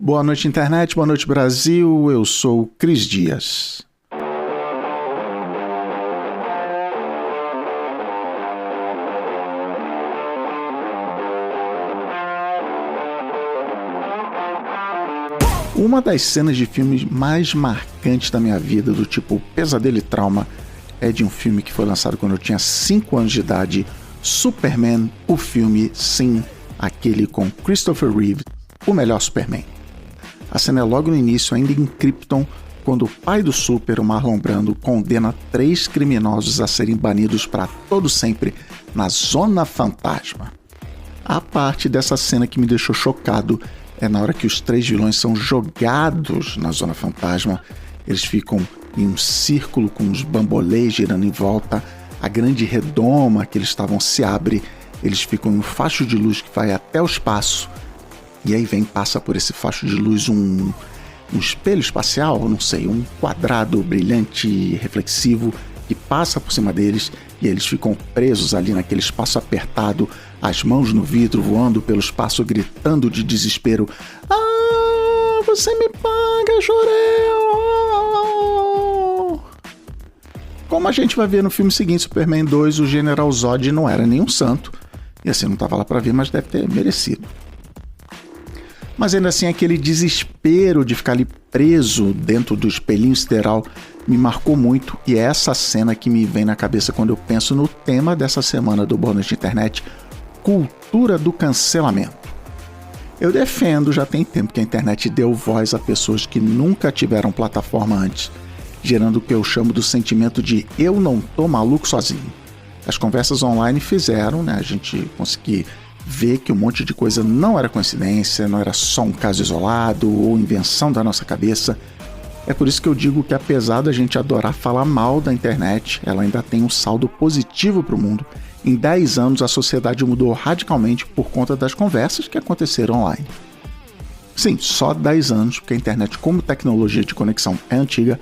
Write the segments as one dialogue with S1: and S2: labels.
S1: Boa noite, internet, boa noite, Brasil. Eu sou o Cris Dias. Uma das cenas de filmes mais marcantes da minha vida, do tipo Pesadelo e Trauma, é de um filme que foi lançado quando eu tinha 5 anos de idade, Superman, o filme, sim, aquele com Christopher Reeve, o melhor Superman. A cena é logo no início, ainda em Krypton, quando o pai do Super, o Marlon Brando, condena 3 criminosos a serem banidos para todo sempre na Zona Fantasma. A parte dessa cena que me deixou chocado é na hora que os 3 vilões são jogados na Zona Fantasma. Eles ficam em um círculo com uns bambolês girando em volta. A grande redoma que eles estavam se abre. Eles ficam em um facho de luz que vai até o espaço. E aí passa por esse facho de luz um espelho espacial, não sei, um quadrado brilhante, reflexivo, que passa por cima deles e eles ficam presos ali naquele espaço apertado, as mãos no vidro, voando pelo espaço, gritando de desespero: "Ah, você me paga, Jor-El!" Como a gente vai ver no filme seguinte, Superman 2, o General Zod não era nenhum santo, e assim não estava lá para ver, mas deve ter merecido. Mas ainda assim, aquele desespero de ficar ali preso dentro do espelhinho sideral me marcou muito, e é essa cena que me vem na cabeça quando eu penso no tema dessa semana do Boa Noite Internet: cultura do cancelamento. Eu defendo, já tem tempo, que a internet deu voz a pessoas que nunca tiveram plataforma antes, gerando o que eu chamo do sentimento de eu não tô maluco sozinho. As conversas online fizeram, a gente conseguir ver que um monte de coisa não era coincidência, não era só um caso isolado ou invenção da nossa cabeça. É por isso que eu digo que, apesar da gente adorar falar mal da internet, ela ainda tem um saldo positivo para o mundo. Em 10 anos, a sociedade mudou radicalmente por conta das conversas que aconteceram online. Sim, só 10 anos, porque a internet, como tecnologia de conexão, é antiga,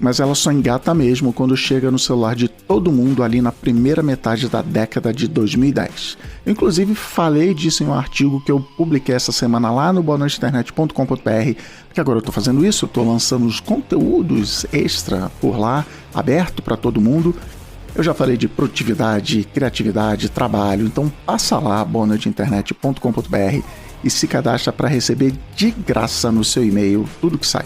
S1: mas ela só engata mesmo quando chega no celular de todo mundo ali na primeira metade da década de 2010. Eu, inclusive, falei disso em um artigo que eu publiquei essa semana lá no boanoiteinternet.com.br, que agora eu estou fazendo isso, eu estou lançando os conteúdos extra por lá, aberto para todo mundo. Eu já falei de produtividade, criatividade, trabalho, então passa lá, boanoiteinternet.com.br, e se cadastra para receber de graça no seu e-mail tudo que sai.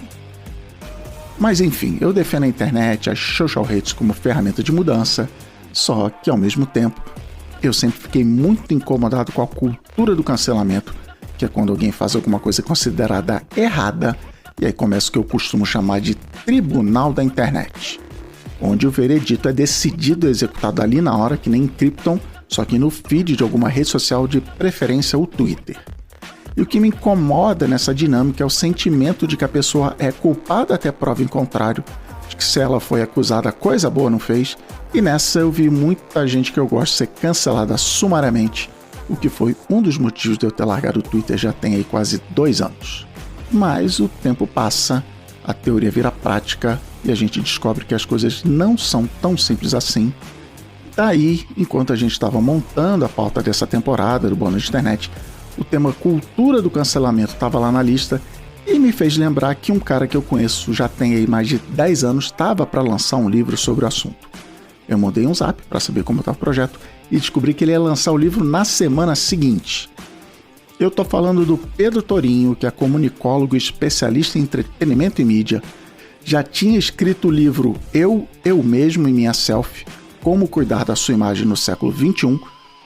S1: Mas enfim, eu defendo a internet, as social redes como ferramenta de mudança, só que ao mesmo tempo eu sempre fiquei muito incomodado com a cultura do cancelamento, que é quando alguém faz alguma coisa considerada errada, e aí começa o que eu costumo chamar de tribunal da internet, onde o veredito é decidido e executado ali na hora, que nem em Krypton, só que no feed de alguma rede social, de preferência o Twitter. E o que me incomoda nessa dinâmica é o sentimento de que a pessoa é culpada até prova em contrário, de que se ela foi acusada, coisa boa não fez, e nessa eu vi muita gente que eu gosto ser cancelada sumariamente, o que foi um dos motivos de eu ter largado o Twitter já tem aí quase 2 anos. Mas o tempo passa, a teoria vira prática, e a gente descobre que as coisas não são tão simples assim. Daí, enquanto a gente estava montando a pauta dessa temporada do Boa Noite Internet, o tema cultura do cancelamento estava lá na lista e me fez lembrar que um cara que eu conheço já tem aí mais de 10 anos estava para lançar um livro sobre o assunto. Eu mandei um zap para saber como estava o projeto e descobri que ele ia lançar o livro na semana seguinte. Eu tô falando do Pedro Torinho, que é comunicólogo e especialista em entretenimento e mídia. Já tinha escrito o livro Eu Mesmo e Minha Selfie, Como Cuidar da Sua Imagem no Século XXI,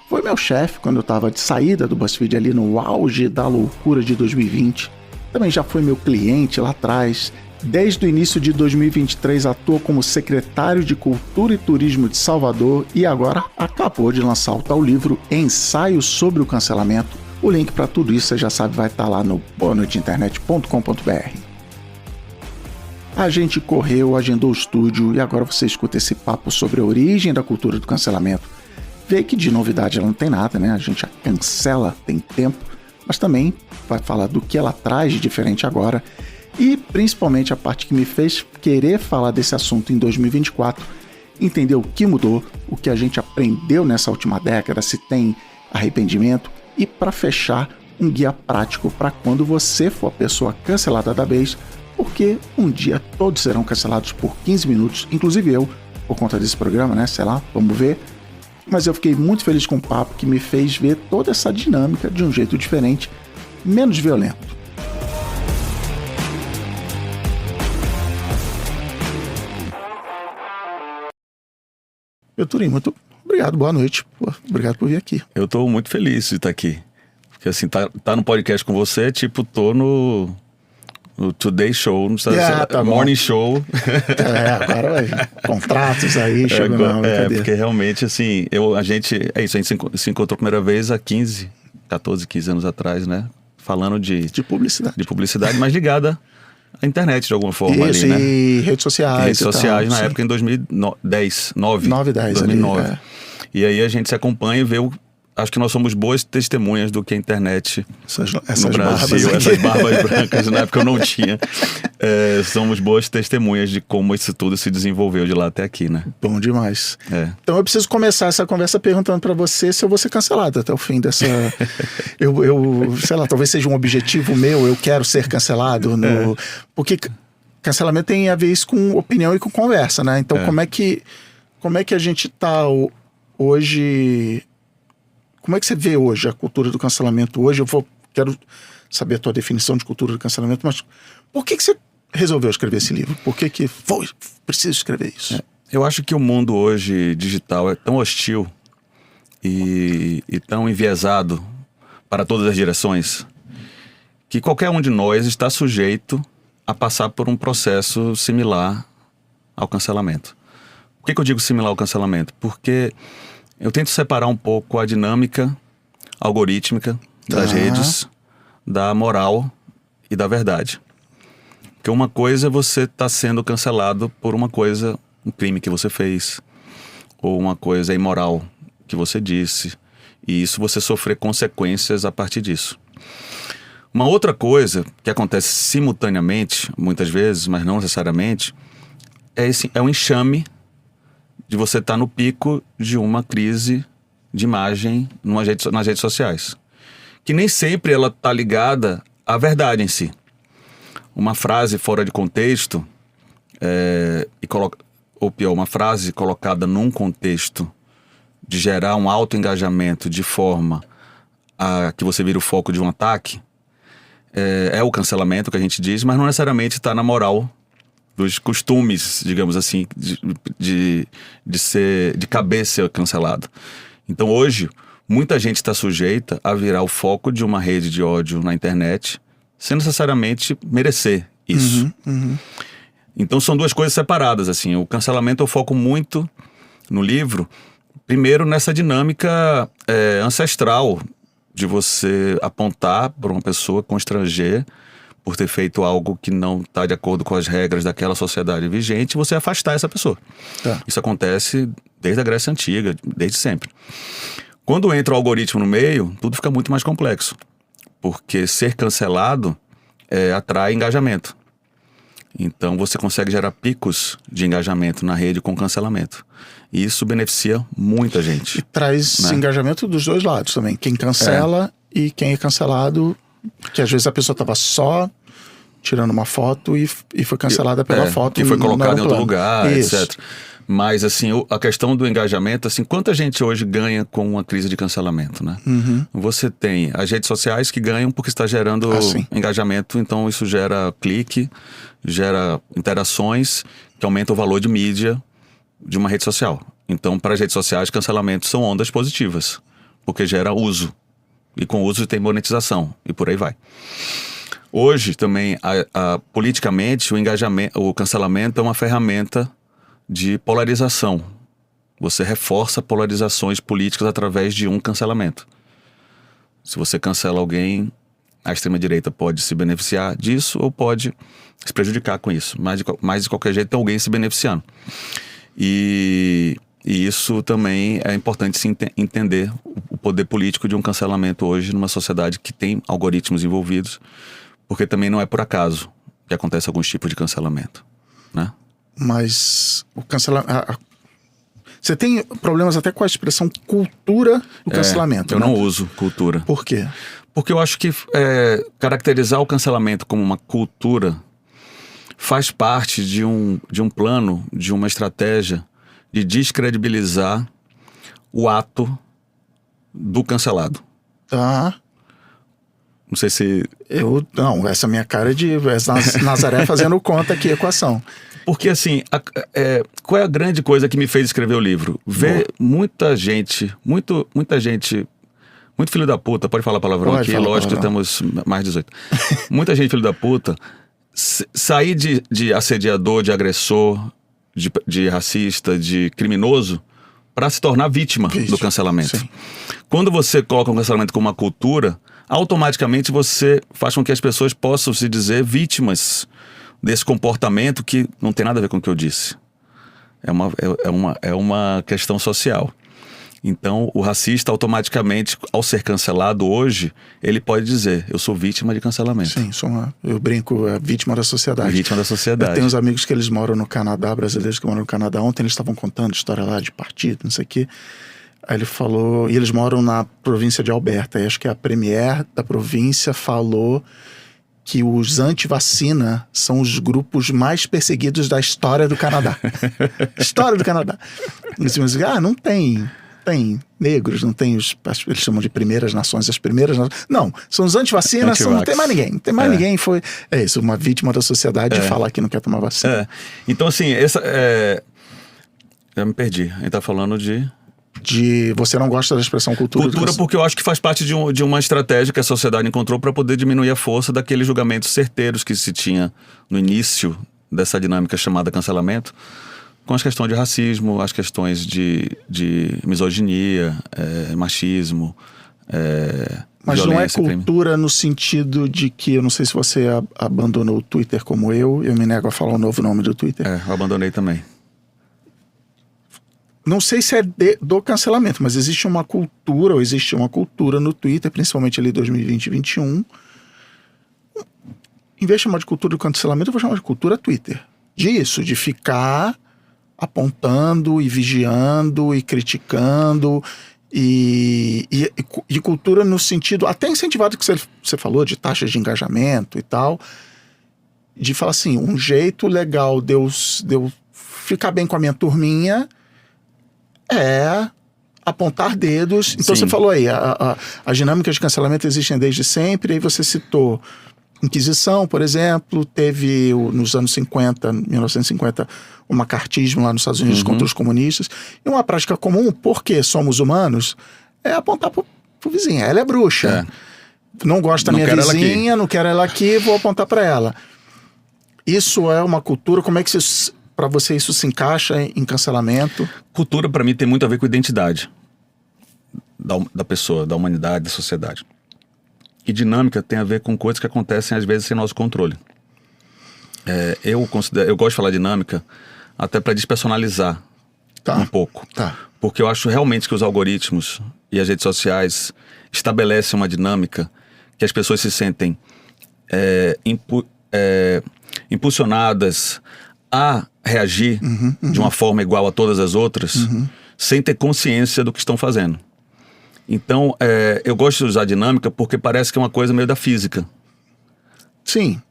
S1: foi meu chefe quando eu estava de saída do BuzzFeed ali no auge da loucura de 2020. Também já foi meu cliente lá atrás. Desde o início de 2023 atua como secretário de Cultura e Turismo de Salvador e agora acabou de lançar o tal livro Ensaio sobre o Cancelamento. O link para tudo isso, você já sabe, vai estar lá no boanoiteinternet.com.br. A gente correu, agendou o estúdio e agora você escuta esse papo sobre a origem da cultura do cancelamento. Vê que de novidade ela não tem nada, A gente já cancela tem tempo, mas também vai falar do que ela traz de diferente agora e principalmente a parte que me fez querer falar desse assunto em 2024, entender o que mudou, o que a gente aprendeu nessa última década, se tem arrependimento e, para fechar, um guia prático para quando você for a pessoa cancelada da vez, porque um dia todos serão cancelados por 15 minutos, inclusive eu, por conta desse programa, né? Sei lá, vamos ver. Mas eu fiquei muito feliz com o papo que me fez ver toda essa dinâmica de um jeito diferente, menos violento. Turim, muito obrigado, boa noite. Obrigado por vir aqui.
S2: Eu tô muito feliz de estar aqui. Porque assim, tá no podcast com você, tipo, tô no Today Show, no Morning Show.
S1: Agora vai. Contratos aí, chegou na brincadeira.
S2: Porque realmente, assim, a gente se encontrou a primeira vez há 14, 15 anos atrás, né? Falando de publicidade. De publicidade, mas ligada à internet de alguma forma.
S1: Isso,
S2: ali, né?
S1: E redes sociais.
S2: Redes sociais, na época, em 2010. 2009. E aí a gente se acompanha e vê acho que nós somos boas testemunhas do que a internet no Brasil, essas barbas brancas, na época eu não tinha. Somos boas testemunhas de como isso tudo se desenvolveu de lá até aqui, né?
S1: Bom demais. Então eu preciso começar essa conversa perguntando pra você se eu vou ser cancelado até o fim dessa... eu sei lá, talvez seja um objetivo meu, eu quero ser cancelado. Porque cancelamento tem a ver isso com opinião e com conversa, né? Então como é que a gente tá hoje... Como é que você vê hoje a cultura do cancelamento hoje? Quero saber a tua definição de cultura do cancelamento, mas por que você resolveu escrever esse livro? Por que preciso escrever isso?
S2: Eu acho que o mundo hoje digital é tão hostil e tão enviesado para todas as direções que qualquer um de nós está sujeito a passar por um processo similar ao cancelamento. Por que eu digo similar ao cancelamento? Porque eu tento separar um pouco a dinâmica algorítmica das redes, da moral e da verdade. Porque uma coisa é você estar sendo cancelado por uma coisa, um crime que você fez, ou uma coisa imoral que você disse, e isso você sofrer consequências a partir disso. Uma outra coisa que acontece simultaneamente, muitas vezes, mas não necessariamente, é um enxame de você estar no pico de uma crise de imagem nas redes sociais. Que nem sempre ela está ligada à verdade em si. Uma frase fora de contexto, ou pior, uma frase colocada num contexto de gerar um alto engajamento de forma a que você vira o foco de um ataque, é o cancelamento que a gente diz, mas não necessariamente está na moral dos costumes, digamos assim, de caber ser cancelado. Então hoje, muita gente está sujeita a virar o foco de uma rede de ódio na internet, sem necessariamente merecer isso. Então são duas coisas separadas, assim. O cancelamento eu foco muito no livro, primeiro nessa dinâmica ancestral de você apontar para uma pessoa, constranger, por ter feito algo que não está de acordo com as regras daquela sociedade vigente, você afastar essa pessoa. Isso acontece desde a Grécia Antiga, desde sempre. Quando entra o algoritmo no meio, tudo fica muito mais complexo. Porque ser cancelado atrai engajamento. Então você consegue gerar picos de engajamento na rede com cancelamento. E isso beneficia muita gente.
S1: E traz engajamento dos dois lados também. Quem cancela e quem é cancelado... Que às vezes a pessoa estava só tirando uma foto e foi cancelada pela foto.
S2: Que foi colocada em outro lugar, etc. Mas assim, a questão do engajamento, assim, quanta gente hoje ganha com uma crise de cancelamento, né? Você tem as redes sociais que ganham porque está gerando engajamento, então isso gera clique, gera interações, que aumenta o valor de mídia de uma rede social. Então, para as redes sociais, cancelamentos são ondas positivas, porque gera uso. E com uso tem monetização, e por aí vai. Hoje também, politicamente, o cancelamento é uma ferramenta de polarização. Você reforça polarizações políticas através de um cancelamento. Se você cancela alguém, a extrema-direita pode se beneficiar disso ou pode se prejudicar com isso. Mas de qualquer jeito tem alguém se beneficiando. E isso também é importante se entender o poder político de um cancelamento hoje numa sociedade que tem algoritmos envolvidos, porque também não é por acaso que acontece alguns tipos de cancelamento, né? Mas
S1: o cancelamento... Você tem problemas até com a expressão cultura do cancelamento,
S2: eu não uso cultura.
S1: Por quê?
S2: Porque eu acho que caracterizar o cancelamento como uma cultura faz parte de um plano, de uma estratégia de descredibilizar o ato do cancelado.
S1: Tá.
S2: Não sei se...
S1: Não, essa minha cara é de Nazaré fazendo conta aqui, equação.
S2: Porque assim, qual é a grande coisa que me fez escrever o livro? Ver muita gente, muito filho da puta, pode falar palavrão
S1: Pode
S2: aqui,
S1: falar
S2: lógico,
S1: palavrão.
S2: estamos mais de 18. Muita gente filho da puta, sair de assediador, de agressor, de racista, de criminoso, para se tornar vítima do cancelamento.
S1: Sim.
S2: Quando você coloca o cancelamento como uma cultura, automaticamente você faz com que as pessoas possam se dizer vítimas desse comportamento que não tem nada a ver com o que eu disse. É uma questão social. Então, o racista, automaticamente, ao ser cancelado hoje, ele pode dizer, eu sou vítima de cancelamento.
S1: Sim, eu brinco, vítima da sociedade.
S2: Vítima da sociedade.
S1: Eu tenho uns amigos que eles moram no Canadá, brasileiros que moram no Canadá. Ontem eles estavam contando história lá de partido, não sei o quê. Aí ele falou, e eles moram na província de Alberta, e acho que a premier da província falou que os anti-vacina são os grupos mais perseguidos da história do Canadá. História do Canadá. E assim, não tem negros, não tem eles chamam de primeiras nações, as primeiras nações. Não, são os anti-vacinas, não tem mais ninguém. Não tem mais ninguém, é isso, uma vítima da sociedade de falar que não quer tomar vacina.
S2: Então assim, eu me perdi. A gente tá falando de
S1: você não gosta da expressão cultura.
S2: Cultura porque eu acho que faz parte de uma estratégia que a sociedade encontrou para poder diminuir a força daqueles julgamentos certeiros que se tinha no início dessa dinâmica chamada cancelamento, com as questões de racismo, as questões de misoginia, machismo,
S1: mas não é
S2: violência,
S1: cultura no sentido de que, eu não sei se você abandonou o Twitter como eu me nego a falar o novo nome do Twitter.
S2: Eu abandonei também.
S1: Não sei se é do cancelamento, mas existe uma cultura no Twitter, principalmente ali 2020 e 2021. Em vez de chamar de cultura do cancelamento, eu vou chamar de cultura Twitter. De ficar apontando e vigiando e criticando e cultura no sentido, até incentivado que você falou, de taxas de engajamento e tal, de falar assim, um jeito legal de eu ficar bem com a minha turminha é apontar dedos. Então
S2: Sim.
S1: você falou aí, as dinâmicas de cancelamento existem desde sempre, aí você citou Inquisição, por exemplo, teve nos anos 50, 1950, o macartismo lá nos Estados Unidos contra os comunistas, e uma prática comum, porque somos humanos, é apontar pro vizinho, ela é bruxa, não gosta da minha vizinha, não quero ela aqui, vou apontar para ela. Isso é uma cultura, como é que para você isso se encaixa em cancelamento?
S2: Cultura, para mim, tem muito a ver com identidade da pessoa, da humanidade, da sociedade. E dinâmica tem a ver com coisas que acontecem, às vezes, sem nosso controle. Eu gosto de falar dinâmica até para despersonalizar um pouco. Porque eu acho realmente que os algoritmos e as redes sociais estabelecem uma dinâmica que as pessoas se sentem impulsionadas a reagir de uma forma igual a todas as outras, sem ter consciência do que estão fazendo. Então, eu gosto de usar dinâmica porque parece que é uma coisa meio da física.
S1: Sim,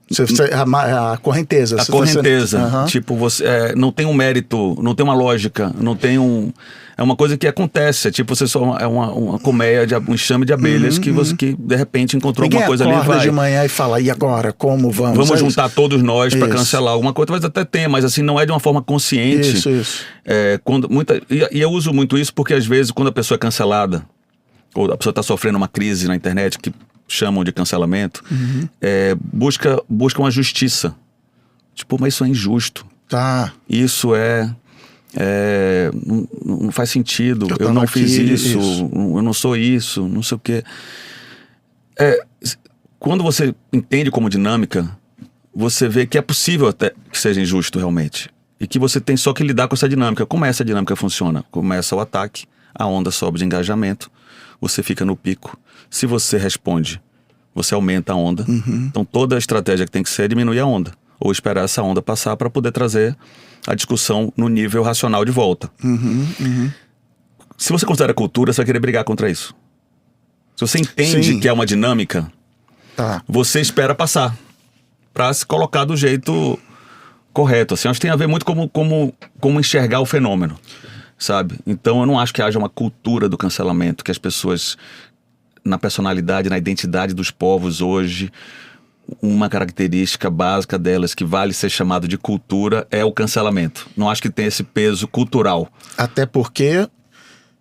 S1: a correnteza.
S2: A correnteza, tipo, você não tem um mérito, não tem uma lógica, não tem é uma coisa que acontece, tipo, você só é uma colmeia, um enxame de abelhas que você que de repente encontrou alguma coisa ali e vai.
S1: De manhã e fala, e agora, como vamos?
S2: Vamos juntar todos nós para cancelar alguma coisa, mas até tem, mas assim, não é de uma forma consciente.
S1: Isso.
S2: E eu uso muito isso porque às vezes quando a pessoa é cancelada, ou a pessoa está sofrendo uma crise na internet que chamam de cancelamento, busca uma justiça. Tipo, mas isso é injusto. Isso não faz sentido. Eu não fiz isso, eu não sou isso, não sei o quê. Quando você entende como dinâmica, você vê que é possível até que seja injusto realmente. E que você tem só que lidar com essa dinâmica. Como essa dinâmica funciona? Começa o ataque, a onda sobe de engajamento, você fica no pico. Se você responde, você aumenta a onda. Então toda a estratégia que tem que ser é diminuir a onda. Ou esperar essa onda passar para poder trazer a discussão no nível racional de volta. Se você considera cultura, você vai querer brigar contra isso. Se você entende
S1: Sim.
S2: que é uma dinâmica,
S1: Tá.
S2: você espera passar para se colocar do jeito correto. Assim, acho que tem a ver muito como enxergar o fenômeno, sabe? Então eu não acho que haja uma cultura do cancelamento, que as pessoas, na personalidade, na identidade dos povos hoje, uma característica básica delas que vale ser chamado de cultura é o cancelamento. Não acho que tem esse peso cultural.
S1: Até porque,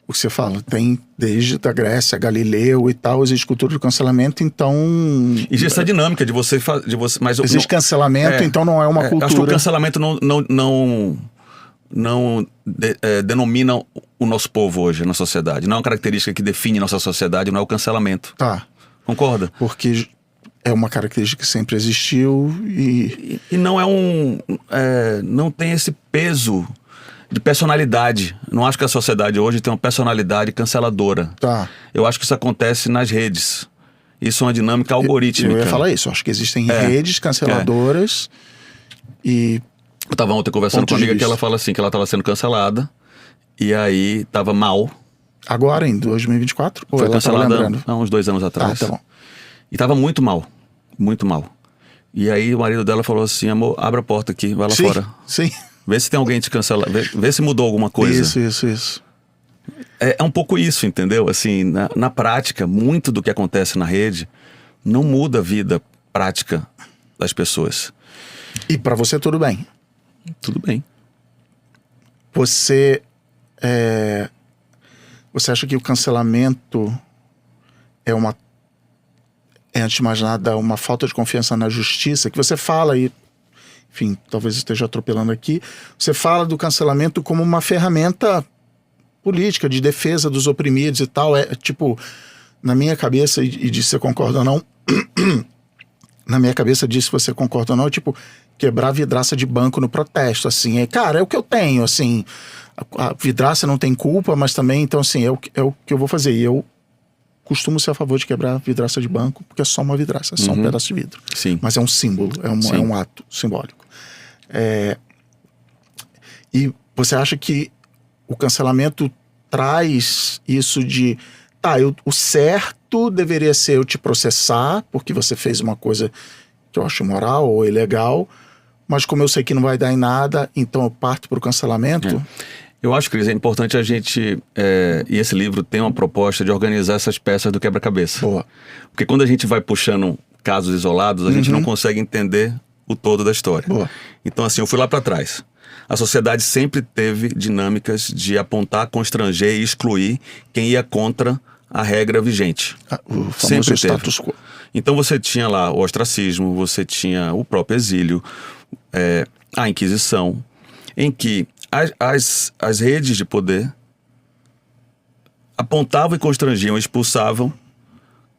S1: o que você fala, tem desde a Grécia, Galileu e tal, existe cultura do cancelamento, então...
S2: Existe essa dinâmica de você... mas
S1: Existe cancelamento, então não é uma cultura.
S2: Acho que o cancelamento não denomina o nosso povo hoje na sociedade. Não é uma característica que define nossa sociedade, não é o cancelamento.
S1: Tá.
S2: Concorda?
S1: Porque é uma característica que sempre existiu e...
S2: E não não tem esse peso de personalidade. Não acho que a sociedade hoje tem uma personalidade canceladora.
S1: Tá.
S2: Eu acho que isso acontece nas redes. Isso é uma dinâmica algorítmica.
S1: Eu ia falar isso. Acho que existem redes canceladoras e...
S2: Eu estava ontem conversando com uma amiga que ela fala assim, que ela estava sendo cancelada e aí estava mal.
S1: Agora, em 2024? Ou
S2: Foi
S1: ela tava
S2: cancelada
S1: lembrando?
S2: há uns 2 anos atrás.
S1: Tá bom.
S2: E estava muito mal. Muito mal. E aí o marido dela falou assim, amor, abre a porta aqui, vai lá fora.
S1: Sim.
S2: Vê se tem alguém te cancelar, vê se mudou alguma coisa.
S1: Isso.
S2: É um pouco isso, entendeu? Assim, na prática, muito do que acontece na rede não muda a vida prática das pessoas.
S1: E pra você tudo bem.
S2: Tudo bem.
S1: Você acha que o cancelamento é, antes de mais nada, uma falta de confiança na justiça? Que você fala e, enfim, talvez esteja atropelando aqui, você fala do cancelamento como uma ferramenta política de defesa dos oprimidos e tal. É tipo, na minha cabeça, e diz se você concorda ou não, na minha cabeça diz se você concorda ou não, é tipo, quebrar vidraça de banco no protesto, assim. Cara, é o que eu tenho, assim. A vidraça não tem culpa, mas também, então, assim, é o que eu vou fazer. E eu costumo ser a favor de quebrar vidraça de banco, porque é só uma vidraça, é só um pedaço de vidro.
S2: Sim.
S1: Mas é um símbolo, é um ato simbólico. E você acha que o cancelamento traz isso de... Tá, o certo deveria ser eu te processar, porque você fez uma coisa que eu acho imoral ou ilegal, mas como eu sei que não vai dar em nada, então eu parto para o cancelamento?
S2: Eu acho, Cris, é importante a gente... e esse livro tem uma proposta de organizar essas peças do quebra-cabeça.
S1: Boa.
S2: Porque quando a gente vai puxando casos isolados, a gente não consegue entender o todo da história.
S1: Boa.
S2: Então, assim, eu fui lá para trás. A sociedade sempre teve dinâmicas de apontar, constranger e excluir quem ia contra a regra vigente.
S1: O famoso
S2: Sempre teve.
S1: status quo.
S2: Então você tinha lá o ostracismo, você tinha o próprio exílio, a Inquisição, em que as redes de poder apontavam e constrangiam, expulsavam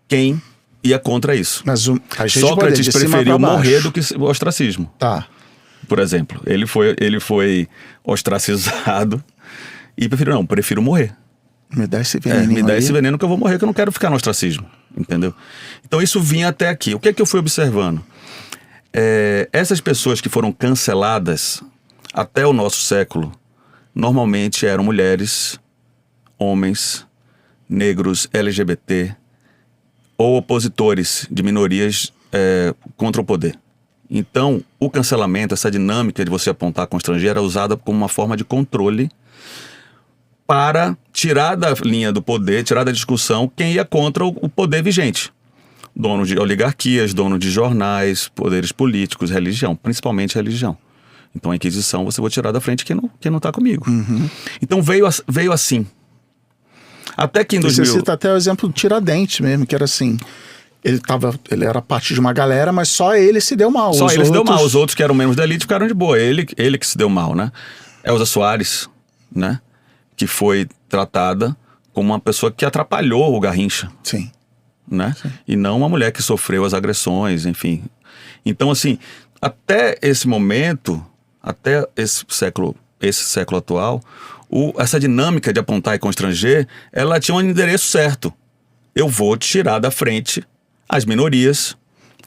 S2: quem ia contra isso.
S1: Mas
S2: Sócrates preferiu morrer do que o ostracismo.
S1: Tá.
S2: Por exemplo, ele foi ostracizado e prefiro morrer.
S1: Me dá esse veneno.
S2: Me dá esse veneno que eu vou morrer, que eu não quero ficar no ostracismo. Entendeu? Então isso vinha até aqui. O que é que eu fui observando? Essas pessoas que foram canceladas até o nosso século, normalmente eram mulheres, homens, negros, LGBT, ou opositores de minorias contra o poder. Então, o cancelamento, essa dinâmica de você apontar constranger, era usada como uma forma de controle para tirar da linha do poder, tirar da discussão quem ia contra o poder vigente. Dono de oligarquias, dono de jornais, poderes políticos, religião, principalmente religião. Então a Inquisição você vai tirar da frente quem não está comigo. Então veio assim. Até que em 2000...
S1: Você cita até o exemplo do Tiradentes mesmo, que era assim... Ele era parte de uma galera, mas só ele se deu mal.
S2: Só ele se deu mal. Os outros que eram membros da elite ficaram de boa. Ele que se deu mal, né? Elza Soares, né? Que foi tratada como uma pessoa que atrapalhou o Garrincha.
S1: Sim.
S2: Né? Sim. E não uma mulher que sofreu as agressões, enfim. Então, assim, até esse momento, até esse século atual, essa dinâmica de apontar e constranger, ela tinha um endereço certo. Eu vou tirar da frente as minorias,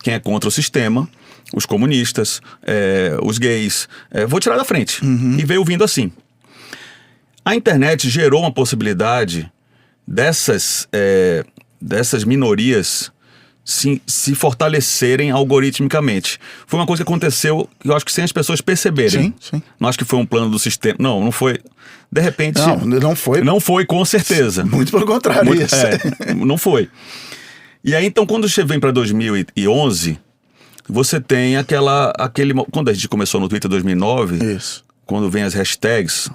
S2: quem é contra o sistema, os comunistas, os gays, vou tirar da frente. E veio vindo assim. A internet gerou uma possibilidade dessas minorias se fortalecerem algoritmicamente. Foi uma coisa que aconteceu, eu acho que sem as pessoas perceberem.
S1: Sim.
S2: Não acho que foi um plano do sistema. Não foi. De repente...
S1: Não foi.
S2: Não foi, com certeza.
S1: Muito pelo contrário.
S2: Não foi. E aí, então, quando você vem para 2011, você tem aquele... Quando a gente começou no Twitter em 2009,
S1: Isso.
S2: quando vem as hashtags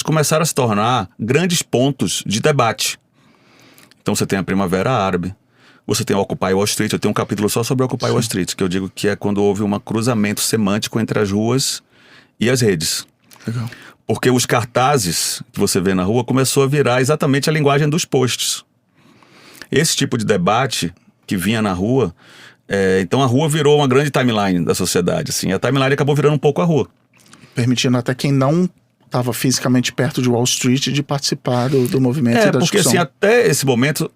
S2: começaram a se tornar grandes pontos de debate. Então você tem a Primavera Árabe, você tem o Occupy Wall Street. Eu tenho um capítulo só sobre o Occupy Wall Street, que eu digo que é quando houve um cruzamento semântico entre as ruas e as redes.
S1: Legal.
S2: Porque os cartazes que você vê na rua começou a virar exatamente a linguagem dos posts. Esse tipo de debate que vinha na rua, então a rua virou uma grande timeline da sociedade. Assim, a timeline acabou virando um pouco a rua.
S1: Permitindo até quem não estava fisicamente perto de Wall Street de participar do movimento e da
S2: porque
S1: discussão.
S2: assim, até esse momento,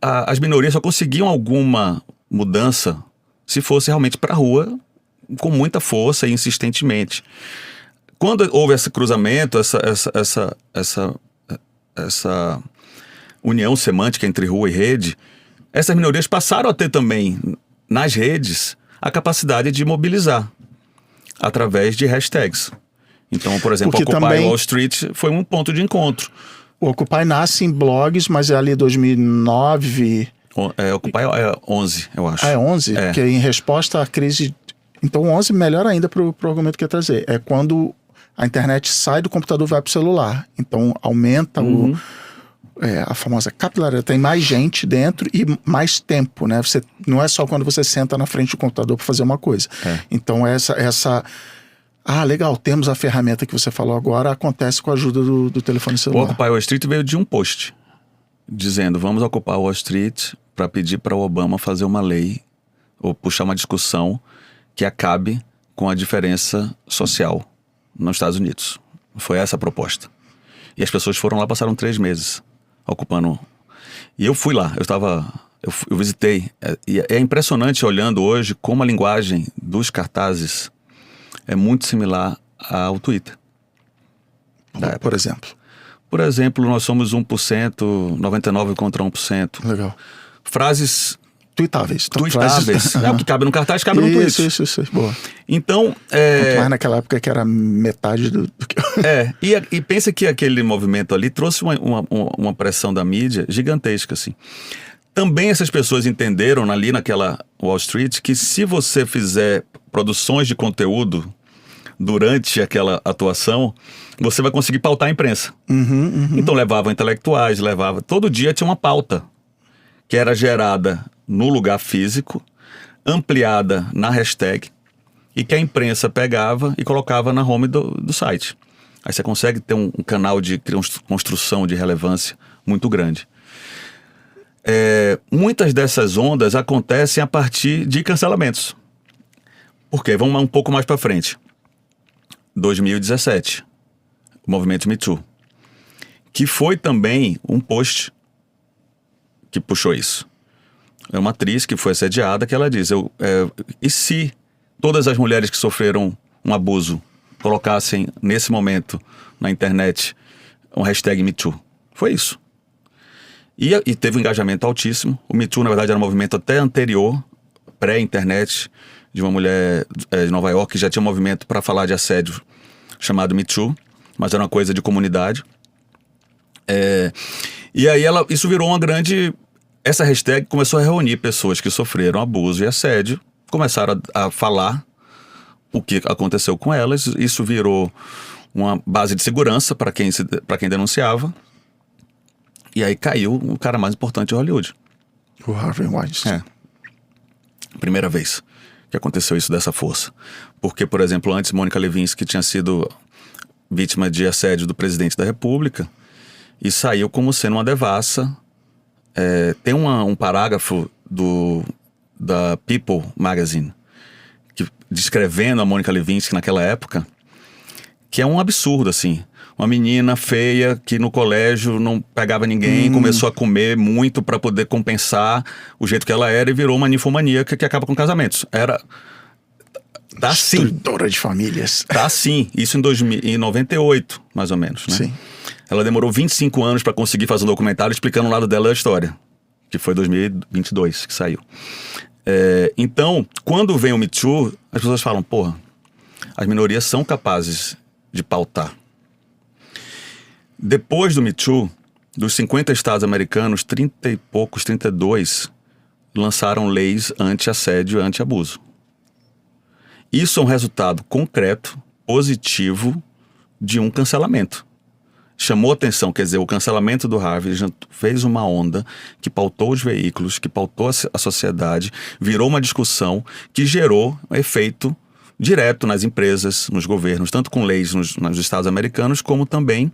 S2: as minorias só conseguiam alguma mudança se fosse realmente para a rua, com muita força e insistentemente. Quando houve esse cruzamento, essa união semântica entre rua e rede, essas minorias passaram a ter também, nas redes, a capacidade de mobilizar através de hashtags. Então, por exemplo, o Occupy Wall Street foi um ponto de encontro.
S1: O Occupy nasce em blogs, mas é ali 2009...
S2: Occupy é 11, eu acho.
S1: É 11? Que é em resposta à crise... Então 11 melhor ainda para o argumento que eu ia trazer. É quando a internet sai do computador e vai para o celular. Então aumenta a famosa capilaridade. Tem mais gente dentro e mais tempo, né? Não é só quando você senta na frente do computador para fazer uma coisa. Então legal, temos a ferramenta que você falou agora, acontece com a ajuda do telefone celular.
S2: O Occupy Wall Street veio de um post dizendo: vamos ocupar Wall Street para pedir para o Obama fazer uma lei ou puxar uma discussão que acabe com a diferença social nos Estados Unidos. Foi essa a proposta. E as pessoas foram lá, passaram 3 meses ocupando. E eu fui lá, eu visitei. E é impressionante olhando hoje como a linguagem dos cartazes é muito similar ao Twitter.
S1: Por exemplo?
S2: Por exemplo, nós somos 1%, 99 contra 1%.
S1: Legal.
S2: Frases...
S1: Tweetáveis.
S2: É o que cabe no cartaz, cabe no tweet.
S1: Isso. Boa.
S2: Então...
S1: Muito mais naquela época que era metade do que...
S2: E pensa que aquele movimento ali trouxe uma pressão da mídia gigantesca, assim. Também essas pessoas entenderam ali naquela Wall Street que se você fizer produções de conteúdo durante aquela atuação, você vai conseguir pautar a imprensa. Então levavam intelectuais, todo dia tinha uma pauta que era gerada no lugar físico, ampliada na hashtag, e que a imprensa pegava e colocava na home do site. Aí você consegue ter um canal de construção de relevância muito grande. Muitas dessas ondas acontecem a partir de cancelamentos. Por quê? Vamos um pouco mais para frente. 2017, o movimento Me Too, que foi também um post que puxou isso. É uma atriz que foi assediada, que ela diz: e se todas as mulheres que sofreram um abuso colocassem nesse momento na internet um hashtag Me Too? Foi isso. E teve um engajamento altíssimo. O Me Too, na verdade, era um movimento até anterior, pré-internet, de uma mulher de Nova York que já tinha um movimento para falar de assédio chamado Me Too, mas era uma coisa de comunidade. E aí isso virou uma grande... Essa hashtag começou a reunir pessoas que sofreram abuso e assédio, começaram a falar o que aconteceu com elas. Isso virou uma base de segurança para quem denunciava. E aí caiu o cara mais importante de Hollywood.
S1: O Harvey Weinstein.
S2: Primeira vez que aconteceu isso dessa força. Porque, por exemplo, antes Mônica Lewinsky tinha sido vítima de assédio do presidente da República e saiu como sendo uma devassa. Tem um parágrafo da People Magazine descrevendo a Mônica Lewinsky naquela época, que é um absurdo, assim. Uma menina feia que no colégio não pegava ninguém, começou a comer muito para poder compensar o jeito que ela era e virou uma ninfomaníaca que acaba com casamentos. Tá assim.
S1: Destruidora de famílias.
S2: Tá assim. Isso em 98, mais ou menos, né?
S1: Sim.
S2: Ela demorou 25 anos para conseguir fazer um documentário explicando o lado dela da história. que foi 2022 que saiu. Então, quando vem o Me Too, as pessoas falam, porra, as minorias são capazes de pautar. Depois do Me Too, dos 50 estados americanos, 30 e poucos, 32, lançaram leis anti-assédio e anti-abuso. Isso é um resultado concreto, positivo, de um cancelamento. Chamou atenção, quer dizer, o cancelamento do Harvey já fez uma onda que pautou os veículos, que pautou a sociedade, virou uma discussão que gerou um efeito direto nas empresas, nos governos, tanto com leis nos estados americanos, como também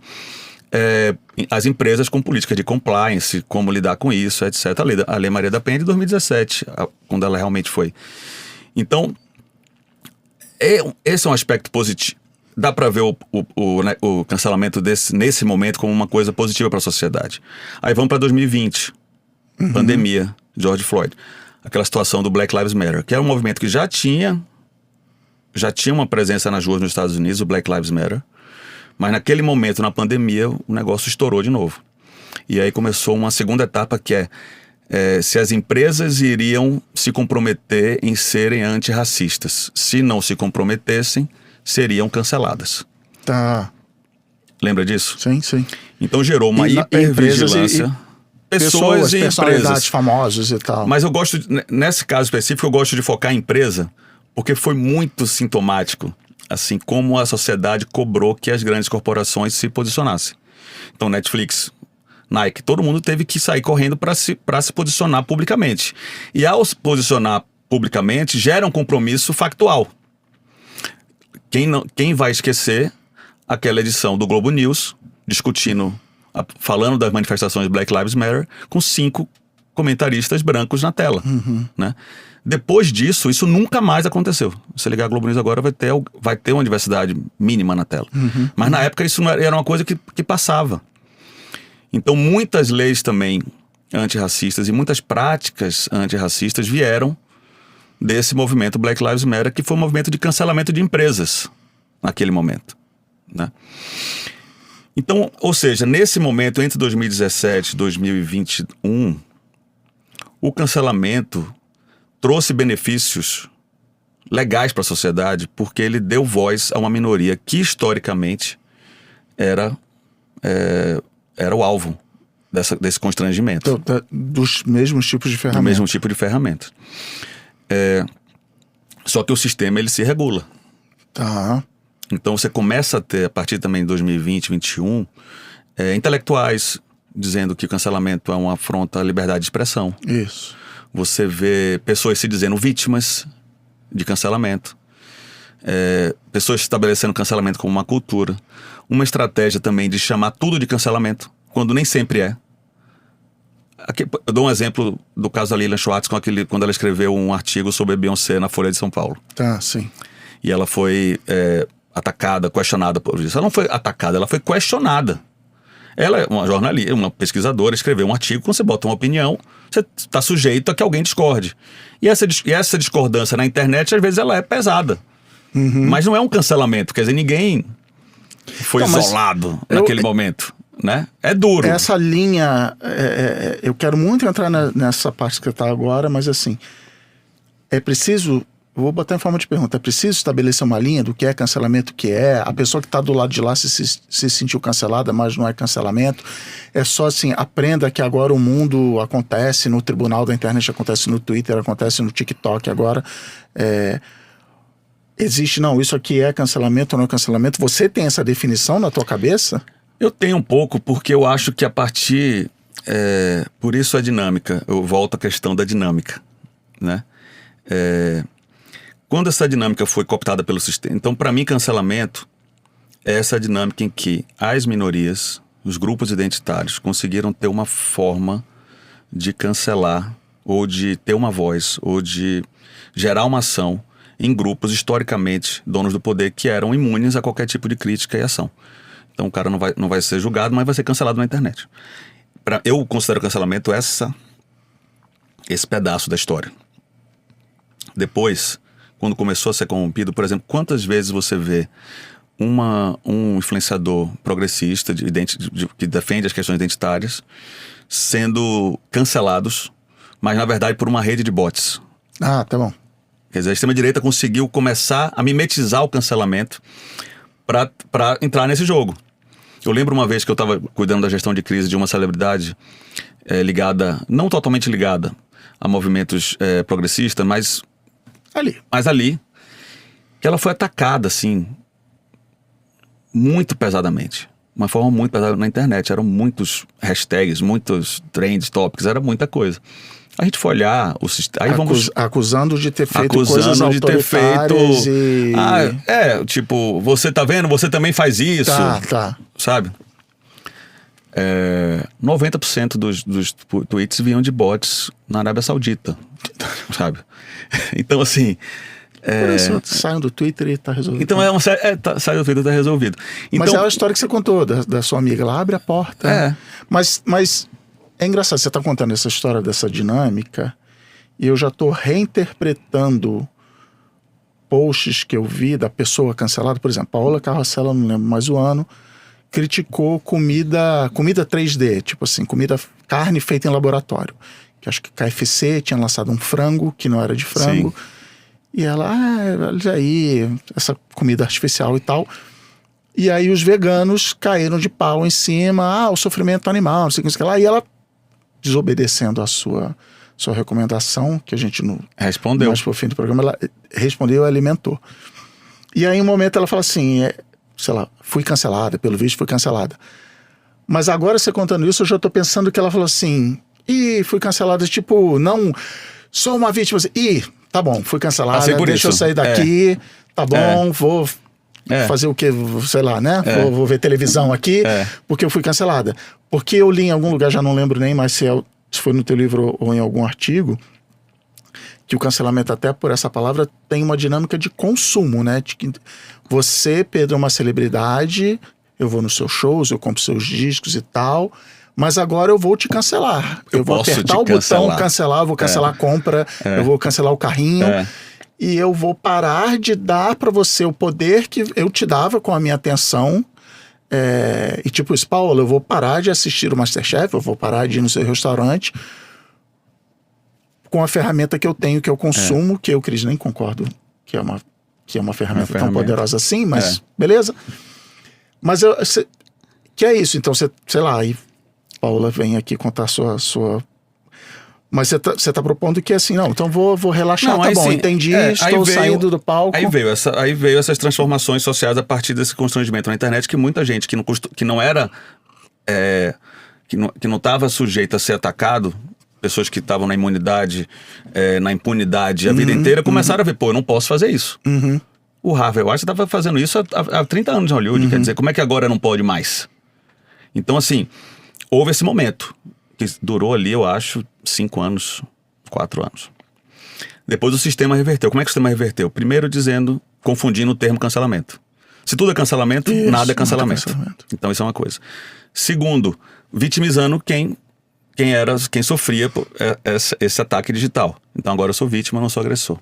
S2: as empresas com políticas de compliance, como lidar com isso, etc. A Lei Maria da Penha de 2017, quando ela realmente foi. Então, esse é um aspecto positivo. Dá para ver o cancelamento nesse momento como uma coisa positiva para a sociedade. Aí vamos para 2020, pandemia, George Floyd. Aquela situação do Black Lives Matter, que era um movimento que já tinha uma presença nas ruas nos Estados Unidos, o Black Lives Matter. Mas naquele momento, na pandemia, o negócio estourou de novo. E aí começou uma segunda etapa que se as empresas iriam se comprometer em serem antirracistas. Se não se comprometessem, seriam canceladas.
S1: Tá.
S2: Lembra disso?
S1: Sim, sim.
S2: Então gerou uma hipervigilância. Pessoas e
S1: personalidades famosas e tal.
S2: Mas eu gosto, nesse caso específico, eu gosto de focar em empresa, porque foi muito sintomático, assim, como a sociedade cobrou que as grandes corporações se posicionassem. Então, Netflix, Nike, todo mundo teve que sair correndo para se posicionar publicamente. E ao se posicionar publicamente, gera um compromisso factual. Quem vai esquecer aquela edição do Globo News, falando das manifestações Black Lives Matter, com 5 comentaristas brancos na tela, né? Depois disso, isso nunca mais aconteceu. Se ligar a Globo News agora, vai ter uma diversidade mínima na tela. Mas na época isso era uma coisa que passava. Então muitas leis também antirracistas e muitas práticas antirracistas vieram desse movimento Black Lives Matter, que foi um movimento de cancelamento de empresas naquele momento, né? Então, ou seja, nesse momento, entre 2017 e 2021, o cancelamento trouxe benefícios legais para a sociedade, porque ele deu voz a uma minoria que, historicamente, era o alvo desse constrangimento.
S1: Dos mesmos tipos de ferramentas.
S2: Do mesmo tipo de ferramenta. Só que o sistema, ele se regula.
S1: Tá.
S2: Então você começa a ter, a partir também de 2020, 2021, intelectuais dizendo que o cancelamento é uma afronta à liberdade de expressão.
S1: Isso.
S2: Você vê pessoas se dizendo vítimas de cancelamento. Pessoas estabelecendo cancelamento como uma cultura. Uma estratégia também de chamar tudo de cancelamento, quando nem sempre é. Aqui, eu dou um exemplo do caso da Lilian Schwartz quando ela escreveu um artigo sobre a Beyoncé na Folha de São Paulo.
S1: Tá, sim.
S2: E ela foi atacada, questionada por isso. Ela não foi atacada, ela foi questionada. Ela é uma jornalista, uma pesquisadora, escreveu um artigo, quando você bota uma opinião, você está sujeito a que alguém discorde. E essa discordância na internet, às vezes, ela é pesada. Mas não é um cancelamento, quer dizer, ninguém foi isolado naquele momento. Né? É duro.
S1: Essa linha, eu quero muito entrar nessa parte que está agora, mas assim, é preciso, vou botar em forma de pergunta, é preciso estabelecer uma linha do que é cancelamento, o que é, a pessoa que está do lado de lá se sentiu cancelada, mas não é cancelamento, é só assim, aprenda que agora o mundo acontece no tribunal da internet, acontece no Twitter, acontece no TikTok agora, existe, não, isso aqui é cancelamento ou não é cancelamento, você tem essa definição na tua cabeça?
S2: Eu tenho um pouco, porque eu acho que a partir... por isso a dinâmica. Eu volto à questão da dinâmica, né? Quando essa dinâmica foi cooptada pelo sistema... Então, para mim, cancelamento é essa dinâmica em que as minorias, os grupos identitários, conseguiram ter uma forma de cancelar, ou de ter uma voz, ou de gerar uma ação em grupos, historicamente, donos do poder, que eram imunes a qualquer tipo de crítica e ação. Então o cara não vai ser julgado, mas vai ser cancelado na internet. Eu considero cancelamento esse pedaço da história. Depois, quando começou a ser corrompido, por exemplo, quantas vezes você vê um influenciador progressista que defende as questões identitárias sendo cancelados, mas na verdade por uma rede de bots.
S1: Ah, tá bom.
S2: Quer dizer, a extrema-direita conseguiu começar a mimetizar o cancelamento para entrar nesse jogo. Eu lembro uma vez que eu estava cuidando da gestão de crise de uma celebridade ligada, não totalmente ligada a movimentos progressistas, mas ali, que ela foi atacada, assim, muito pesadamente. Uma forma muito pesada na internet. Eram muitos hashtags, muitos trends, tópicos, era muita coisa. A gente foi olhar o sistema.
S1: Acusando de ter feito coisas autoritárias e...
S2: tipo, você tá vendo? Você também faz isso.
S1: Tá.
S2: Sabe? 90% dos tweets vinham de bots na Arábia Saudita. Sabe? Então, assim...
S1: Por isso, saiam do Twitter e tá resolvido.
S2: Então, sai do Twitter e tá resolvido. Então,
S1: mas é a história que você contou da sua amiga. Ela abre a porta. Mas é engraçado, você tá contando essa história dessa dinâmica e eu já tô reinterpretando posts que eu vi da pessoa cancelada. Por exemplo, Paola Carrossela, não lembro mais o ano, criticou comida 3D, tipo assim, carne feita em laboratório. Que acho que KFC tinha lançado um frango que não era de frango. Sim. E ela, olha aí, essa comida artificial e tal. E aí os veganos caíram de pau em cima, o sofrimento animal, não sei o que lá. E ela, desobedecendo a sua recomendação, que a gente não...
S2: Respondeu.
S1: Mas pro fim do programa, ela respondeu e alimentou. E aí, em um momento, ela fala assim, sei lá, fui cancelada, pelo visto fui cancelada. Mas agora, você contando isso, eu já tô pensando que ela falou assim, fui cancelada, tipo, não, sou uma vítima, tá bom, fui cancelada, deixa eu sair daqui, tá bom, vou fazer o quê? Sei lá, né? Vou ver televisão aqui, porque eu fui cancelada. Porque eu li em algum lugar, já não lembro nem mais se foi no teu livro ou em algum artigo, que o cancelamento, até por essa palavra, tem uma dinâmica de consumo, né? De que você, Pedro, é uma celebridade, eu vou nos seus shows, eu compro seus discos e tal... Mas agora eu vou te cancelar. Eu vou apertar o botão cancelar, eu vou cancelar a compra, eu vou cancelar o carrinho. E eu vou parar de dar para você o poder que eu te dava com a minha atenção. E tipo isso, Paulo, eu vou parar de assistir o MasterChef, eu vou parar de ir no seu restaurante com a ferramenta que eu tenho, que eu consumo, que eu, Cris, nem concordo que é uma ferramenta tão poderosa assim, mas beleza. Mas que é isso, então você, sei lá, aí Paula vem aqui contar a sua... Mas você tá propondo que assim, não, então vou relaxar, não, tá bom, sim, entendi, estou saindo do palco.
S2: Aí veio essas transformações sociais a partir desse constrangimento na internet, que muita gente que não estava sujeita a ser atacado, pessoas que estavam na impunidade a vida inteira, começaram a ver, eu não posso fazer isso. O Harvey Weinstein estava fazendo isso há 30 anos em Hollywood, quer dizer, como é que agora não pode mais? Então, assim... Houve esse momento, que durou ali, eu acho, 5 anos, 4 anos. Depois o sistema reverteu. Como é que o sistema reverteu? Primeiro confundindo o termo cancelamento. Se tudo é cancelamento, nada é cancelamento. Então isso é uma coisa. Segundo, vitimizando quem sofria esse ataque digital. Então agora eu sou vítima, não sou agressor.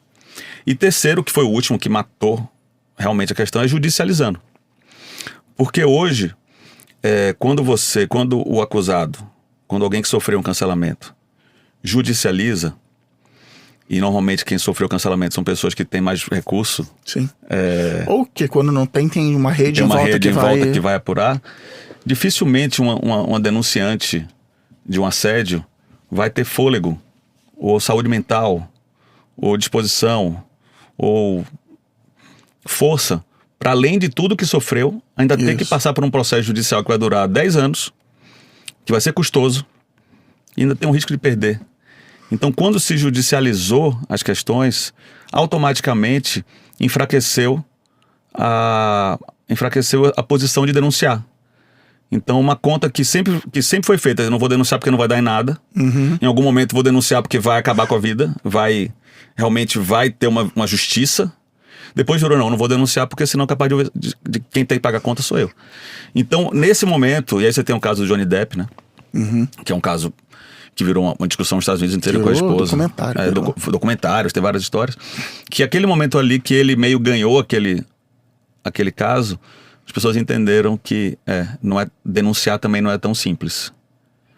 S2: E terceiro, que foi o último que matou realmente a questão, é judicializando. Porque hoje... quando o acusado, quando alguém que sofreu um cancelamento judicializa, e normalmente quem sofreu cancelamento são pessoas que têm mais recurso.
S1: Sim. Ou que quando não tem uma rede em volta
S2: que vai apurar. Dificilmente uma denunciante de um assédio vai ter fôlego, ou saúde mental, ou disposição, ou força, para além de tudo que sofreu, ainda ter que passar por um processo judicial que vai durar 10 anos, que vai ser custoso, e ainda tem um risco de perder. Então, quando se judicializou as questões, automaticamente enfraqueceu a posição de denunciar. Então, uma conta que sempre foi feita, eu não vou denunciar porque não vai dar em nada, em algum momento vou denunciar porque vai acabar com a vida, realmente vai ter uma justiça. Depois jurou, não vou denunciar porque senão capaz de quem tem que pagar a conta sou eu. Então, nesse momento, e aí você tem o caso do Johnny Depp, né? Que é um caso que virou uma discussão nos Estados Unidos inteiro com a esposa. Documentários, tem várias histórias. Que aquele momento ali que ele meio ganhou aquele caso, as pessoas entenderam que não é, denunciar também não é tão simples.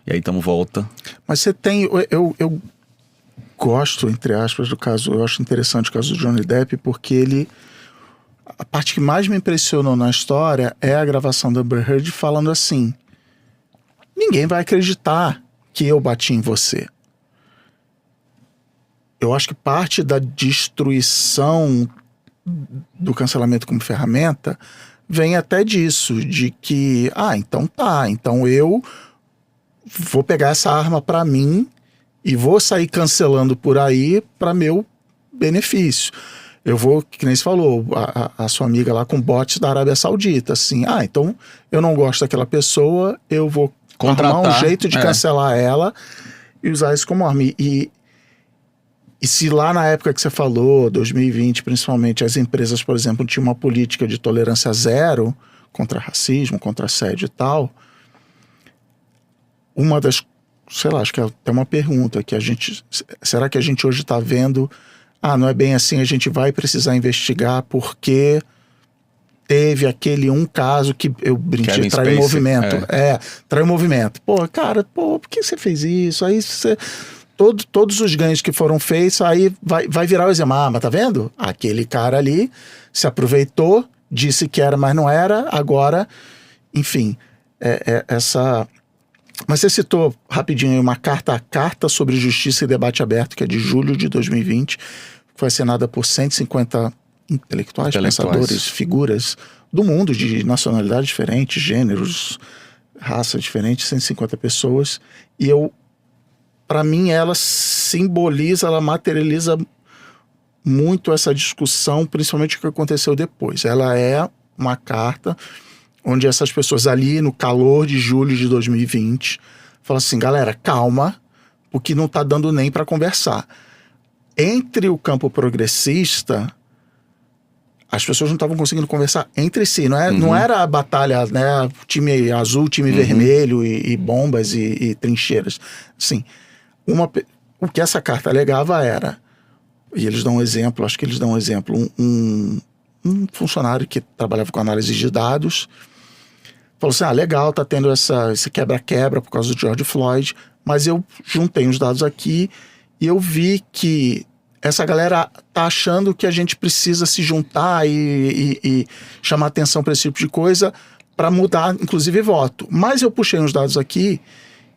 S2: E aí então volta.
S1: Mas você tem... Eu gosto, entre aspas, do caso... Eu acho interessante o caso do Johnny Depp, porque ele... A parte que mais me impressionou na história é a gravação da Amber Heard falando assim: ninguém vai acreditar que eu bati em você. Eu acho que parte da destruição do cancelamento como ferramenta vem até disso, de que, então tá, então eu vou pegar essa arma pra mim e vou sair cancelando por aí pra meu benefício. Eu vou, que nem você falou, a sua amiga lá com bots da Arábia Saudita, assim, então eu não gosto daquela pessoa, eu vou arrumar um jeito de cancelar ela e usar isso como arma. E se lá na época que você falou, 2020 principalmente, as empresas, por exemplo, tinham uma política de tolerância zero contra racismo, contra assédio e tal, uma das, sei lá, acho que é até uma pergunta que será que a gente hoje está vendo, não é bem assim, a gente vai precisar investigar porque teve aquele um caso que eu brinquei, traiu o movimento. Traiu o movimento. Por que você fez isso? Aí você... Todos os ganhos que foram feitos, aí vai virar o exemplo. Mas tá vendo? Aquele cara ali se aproveitou, disse que era, mas não era, agora, enfim, essa... Mas você citou rapidinho aí uma carta sobre justiça e debate aberto, que é de julho de 2020, que foi assinada por 150 intelectuais, pensadores, figuras do mundo, de nacionalidades diferentes, gêneros, raças diferentes, 150 pessoas, e para mim ela simboliza, ela materializa muito essa discussão, principalmente o que aconteceu depois. Ela é uma carta onde essas pessoas ali no calor de julho de 2020 falam assim: galera, calma, porque não tá dando nem para conversar. Entre o campo progressista, as pessoas não estavam conseguindo conversar entre si, não era a batalha, né, time azul, time vermelho e bombas e trincheiras. Assim, o que essa carta alegava era, e eles dão um exemplo, acho que eles dão um exemplo, um funcionário que trabalhava com análise de dados falou assim: legal, tá tendo esse quebra-quebra por causa do George Floyd, mas eu juntei os dados aqui e eu vi que essa galera tá achando que a gente precisa se juntar e chamar atenção para esse tipo de coisa para mudar, inclusive, voto. Mas eu puxei uns dados aqui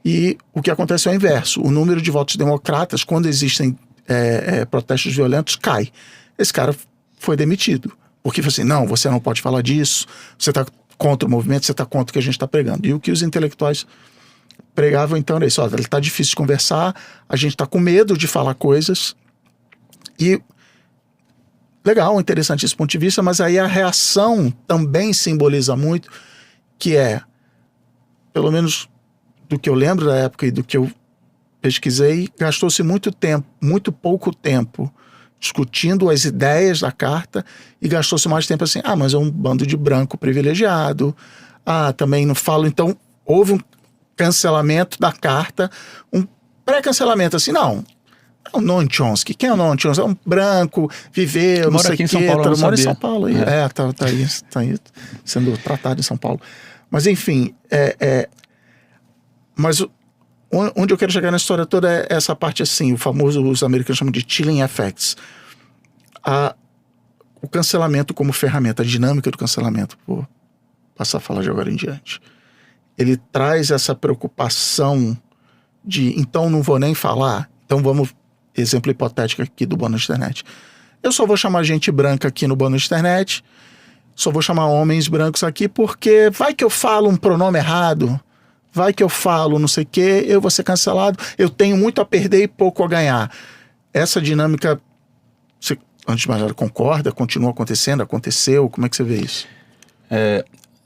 S1: e o que acontece é o inverso. O número de votos democratas, quando existem protestos violentos, cai. Esse cara foi demitido. Porque falou assim: não, você não pode falar disso, você está contra o movimento, você está contra o que a gente está pregando. E o que os intelectuais pregavam então era isso: está difícil de conversar, a gente está com medo de falar coisas. E legal, interessante esse ponto de vista, mas aí a reação também simboliza muito, que pelo menos do que eu lembro da época e do que eu pesquisei, gastou-se muito pouco tempo discutindo as ideias da carta e gastou-se mais tempo assim: mas é um bando de branco privilegiado, também não falo. Então houve um cancelamento da carta, um pré-cancelamento assim, não, é o Noam Chomsky. Quem é o Noam Chomsky? É um branco, viveu, não sei o quê. Mora em São Paulo. Tá aí sendo tratado em São Paulo. Mas enfim, mas onde eu quero chegar na história toda é essa parte assim, o famoso, os americanos chamam de chilling effects. O cancelamento como ferramenta, a dinâmica do cancelamento, vou passar a falar de agora em diante. Ele traz essa preocupação de, então não vou nem falar, então vamos, exemplo hipotético aqui do bônus internet. Eu só vou chamar gente branca aqui no bônus internet, só vou chamar homens brancos aqui porque vai que eu falo um pronome errado, vai que eu falo não sei o quê, eu vou ser cancelado, eu tenho muito a perder e pouco a ganhar. Essa dinâmica, você, antes de mais nada, concorda? Continua acontecendo? Aconteceu? Como é que você vê isso?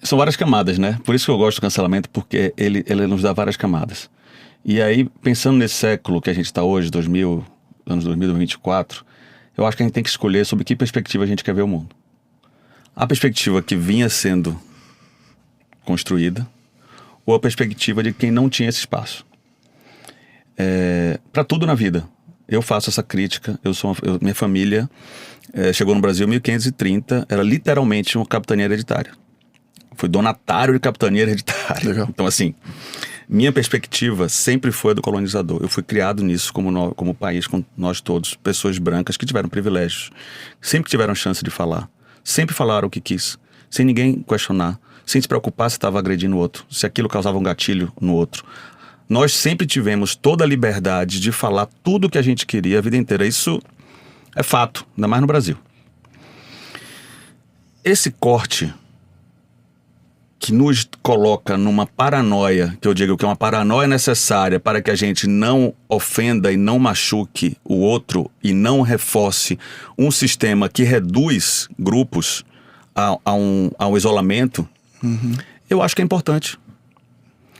S2: São várias camadas, né? Por isso que eu gosto do cancelamento, porque ele nos dá várias camadas. E aí, pensando nesse século que a gente está hoje, anos 2024, eu acho que a gente tem que escolher sobre que perspectiva a gente quer ver o mundo. A perspectiva que vinha sendo construída, ou a perspectiva de quem não tinha esse espaço. Para tudo na vida. Eu faço essa crítica. Minha família chegou no Brasil em 1530, era literalmente uma capitania hereditária. Fui donatário de capitania hereditária.
S1: Legal.
S2: Então, assim, minha perspectiva sempre foi a do colonizador. Eu fui criado nisso como país, com nós todos, pessoas brancas que tiveram privilégios, sempre tiveram chance de falar, sempre falaram o que quis, sem ninguém questionar, sem se preocupar se estava agredindo o outro, se aquilo causava um gatilho no outro. Nós sempre tivemos toda a liberdade de falar tudo o que a gente queria a vida inteira. Isso é fato, ainda mais no Brasil. Esse corte que nos coloca numa paranoia, que eu digo que é uma paranoia necessária para que a gente não ofenda e não machuque o outro e não reforce um sistema que reduz grupos ao isolamento, eu acho que é importante.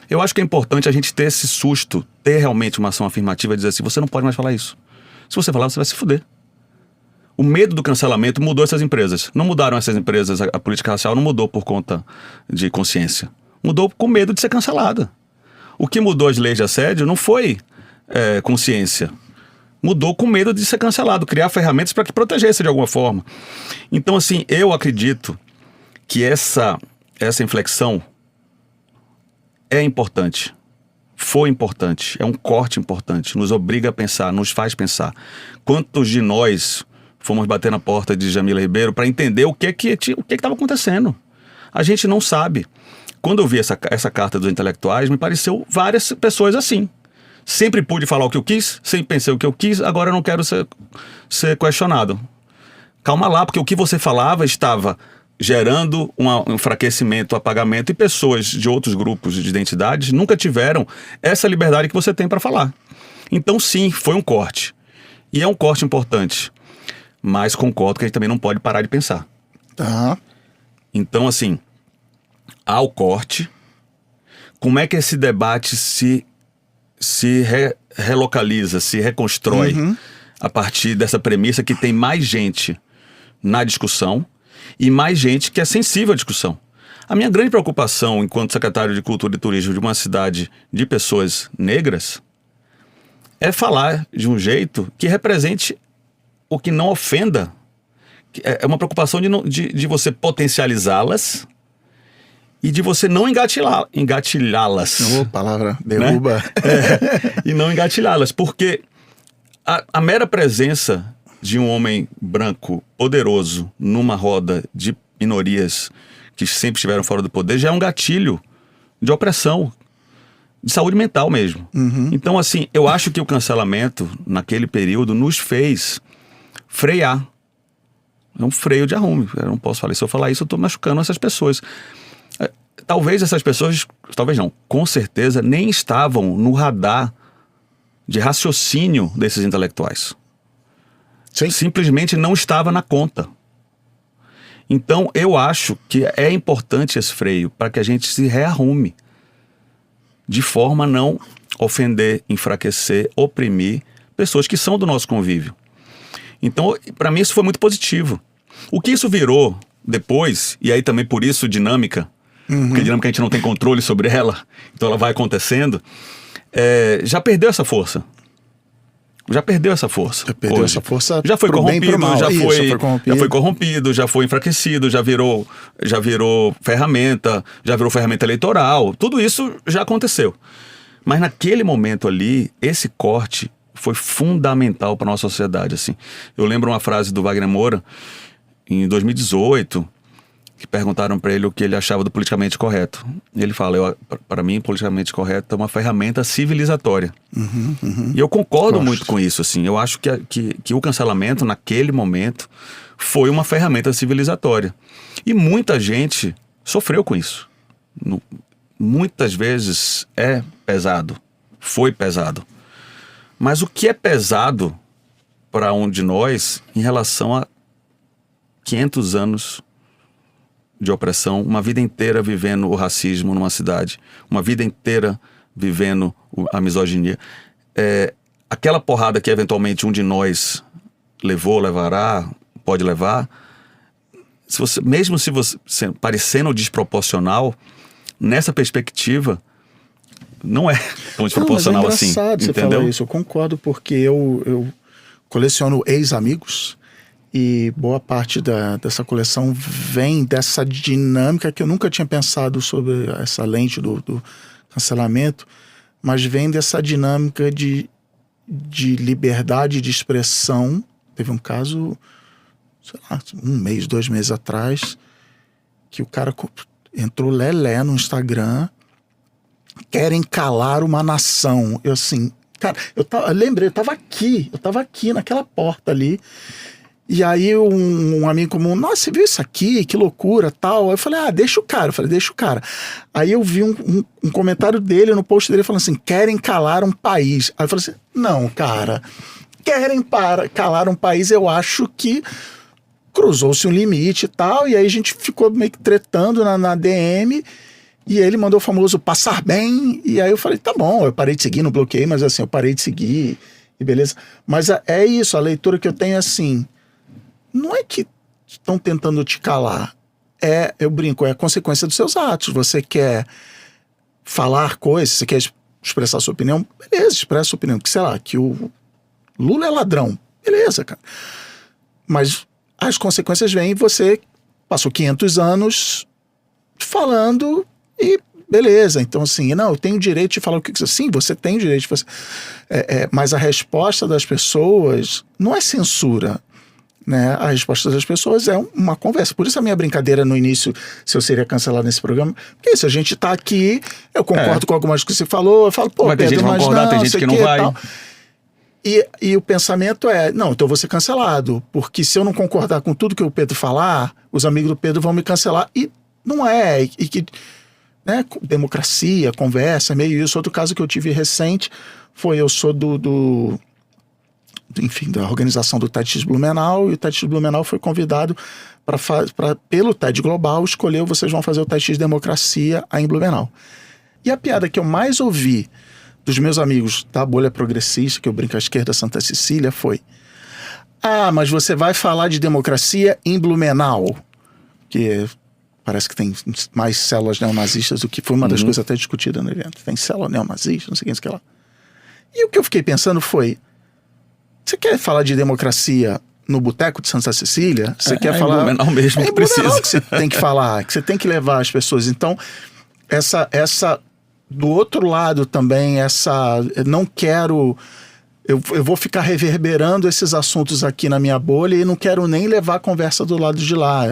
S2: Eu acho que é importante a gente ter esse susto, ter realmente uma ação afirmativa e dizer assim, você não pode mais falar isso. Se você falar, você vai se fuder. O medo do cancelamento mudou essas empresas. Não mudaram essas empresas, a política racial não mudou por conta de consciência. Mudou com medo de ser cancelada. O que mudou as leis de assédio não foi consciência. Mudou com medo de ser cancelado, criar ferramentas para que protegesse de alguma forma. Então, assim, eu acredito que essa inflexão é importante. Foi importante. É um corte importante. Nos obriga a pensar, nos faz pensar. Quantos de nós fomos bater na porta de Jamila Ribeiro para entender o que estava acontecendo? A gente não sabe. Quando eu vi essa carta dos intelectuais, me pareceu várias pessoas assim. Sempre pude falar o que eu quis, sempre pensei o que eu quis, agora eu não quero ser questionado. Calma lá, porque o que você falava estava gerando um enfraquecimento, apagamento, e pessoas de outros grupos de identidades nunca tiveram essa liberdade que você tem para falar. Então sim, foi um corte. E é um corte importante. Mas concordo que a gente também não pode parar de pensar.
S1: Tá.
S2: Então, assim, há o corte. Como é que esse debate se relocaliza, se reconstrói a partir dessa premissa que tem mais gente na discussão e mais gente que é sensível à discussão? A minha grande preocupação enquanto secretário de Cultura e Turismo de uma cidade de pessoas negras é falar de um jeito que represente o que não ofenda. É uma preocupação de você potencializá-las e de você não engatilhá-las.
S1: Palavra derruba.
S2: Né? E não engatilhá-las, porque a mera presença de um homem branco poderoso numa roda de minorias que sempre estiveram fora do poder já é um gatilho de opressão, de saúde mental mesmo. Então, assim, eu acho que o cancelamento naquele período nos fez frear. É um freio de arrume. Eu não posso falar. Se eu falar isso, eu estou machucando essas pessoas. Talvez essas pessoas, talvez não, com certeza nem estavam no radar de raciocínio desses intelectuais.
S1: Sim.
S2: Simplesmente não estava na conta. Então eu acho que é importante esse freio para que a gente se rearrume de forma a não ofender, enfraquecer, oprimir pessoas que são do nosso convívio. Então, para mim isso foi muito positivo. O que isso virou depois, e aí também por isso dinâmica, porque dinâmica a gente não tem controle sobre ela, então ela vai acontecendo, já perdeu essa força. Já perdeu essa força.
S1: Já perdeu essa força.
S2: Já foi corrompido, já foi
S1: corrompido,
S2: já foi enfraquecido, já virou ferramenta eleitoral. Tudo isso já aconteceu. Mas naquele momento ali, esse corte foi fundamental para a nossa sociedade. Assim. Eu lembro uma frase do Wagner Moura, em 2018, que perguntaram para ele o que ele achava do politicamente correto. E ele fala, para mim, politicamente correto é uma ferramenta civilizatória. E eu concordo muito com isso. Assim. Eu acho que o cancelamento, naquele momento, foi uma ferramenta civilizatória. E muita gente sofreu com isso. Muitas vezes é pesado. Foi pesado. Mas o que é pesado para um de nós em relação a 500 anos de opressão, uma vida inteira vivendo o racismo numa cidade, uma vida inteira vivendo a misoginia. Aquela porrada que eventualmente um de nós levará, pode levar, mesmo se você parecendo desproporcional, nessa perspectiva, não é tão desproporcional
S1: mas é engraçado
S2: assim,
S1: você
S2: entendeu?
S1: falar isso, eu concordo, porque eu coleciono ex-amigos E boa parte dessa coleção vem dessa dinâmica que eu nunca tinha pensado sobre essa lente do cancelamento, mas vem dessa dinâmica de liberdade de expressão. Teve um caso, sei lá, 1 mês, 2 meses atrás, que o cara entrou lelé no Instagram, querem calar uma nação. Eu assim, cara, eu lembrei, eu tava aqui naquela porta ali, e aí um amigo comum, nossa, você viu isso aqui? Que loucura, tal. Aí eu falei, deixa o cara. Aí eu vi um comentário dele no post dele falando assim, querem calar um país. Aí eu falei assim, não, cara, calar um país, eu acho que cruzou-se um limite e tal, e aí a gente ficou meio que tretando na DM, e ele mandou o famoso passar bem, e aí eu falei, tá bom, eu parei de seguir, não bloqueei, mas assim, eu parei de seguir, e beleza. Mas é isso, a leitura que eu tenho assim, não é que estão tentando te calar, eu brinco, é a consequência dos seus atos. Você quer falar coisas, você quer expressar sua opinião, beleza, expressa sua opinião, que sei lá, que o Lula é ladrão, beleza, cara. Mas as consequências vêm e você passou 500 anos falando e beleza. Então assim, não, eu tenho o direito de falar o que quiser. Sim, você tem o direito de fazer. Mas a resposta das pessoas não é censura, né? A resposta das pessoas é uma conversa. Por isso a minha brincadeira no início, se eu seria cancelado nesse programa, porque se a gente tá aqui, eu concordo com algumas coisas que você falou, eu falo, pô,
S2: vai ter
S1: Pedro,
S2: gente
S1: mas
S2: concordar,
S1: não,
S2: tem gente que não vai.
S1: Tal. E o pensamento não, então eu vou ser cancelado, porque se eu não concordar com tudo que o Pedro falar, os amigos do Pedro vão me cancelar, e não é, e que, né, democracia, conversa, meio isso. Outro caso que eu tive recente foi, eu sou enfim, da organização do TEDx Blumenau, e o TEDx Blumenau foi convidado pelo TED Global, escolheu, vocês vão fazer o TEDx Democracia aí em Blumenau. E a piada que eu mais ouvi dos meus amigos da bolha progressista, que eu brinco à esquerda Santa Cecília, foi: mas você vai falar de democracia em Blumenau, que parece que tem mais células neonazistas do que foi uma das coisas até discutidas no evento. Tem célula neonazista, não sei o que lá. E o que eu fiquei pensando foi, você quer falar de democracia no Boteco de Santa Cecília? Você quer falar...
S2: É em Blumenau mesmo que precisa.
S1: Que você tem que falar, que você tem que levar as pessoas. Então, essa do outro lado também, eu não quero... Eu vou ficar reverberando esses assuntos aqui na minha bolha e não quero nem levar a conversa do lado de lá.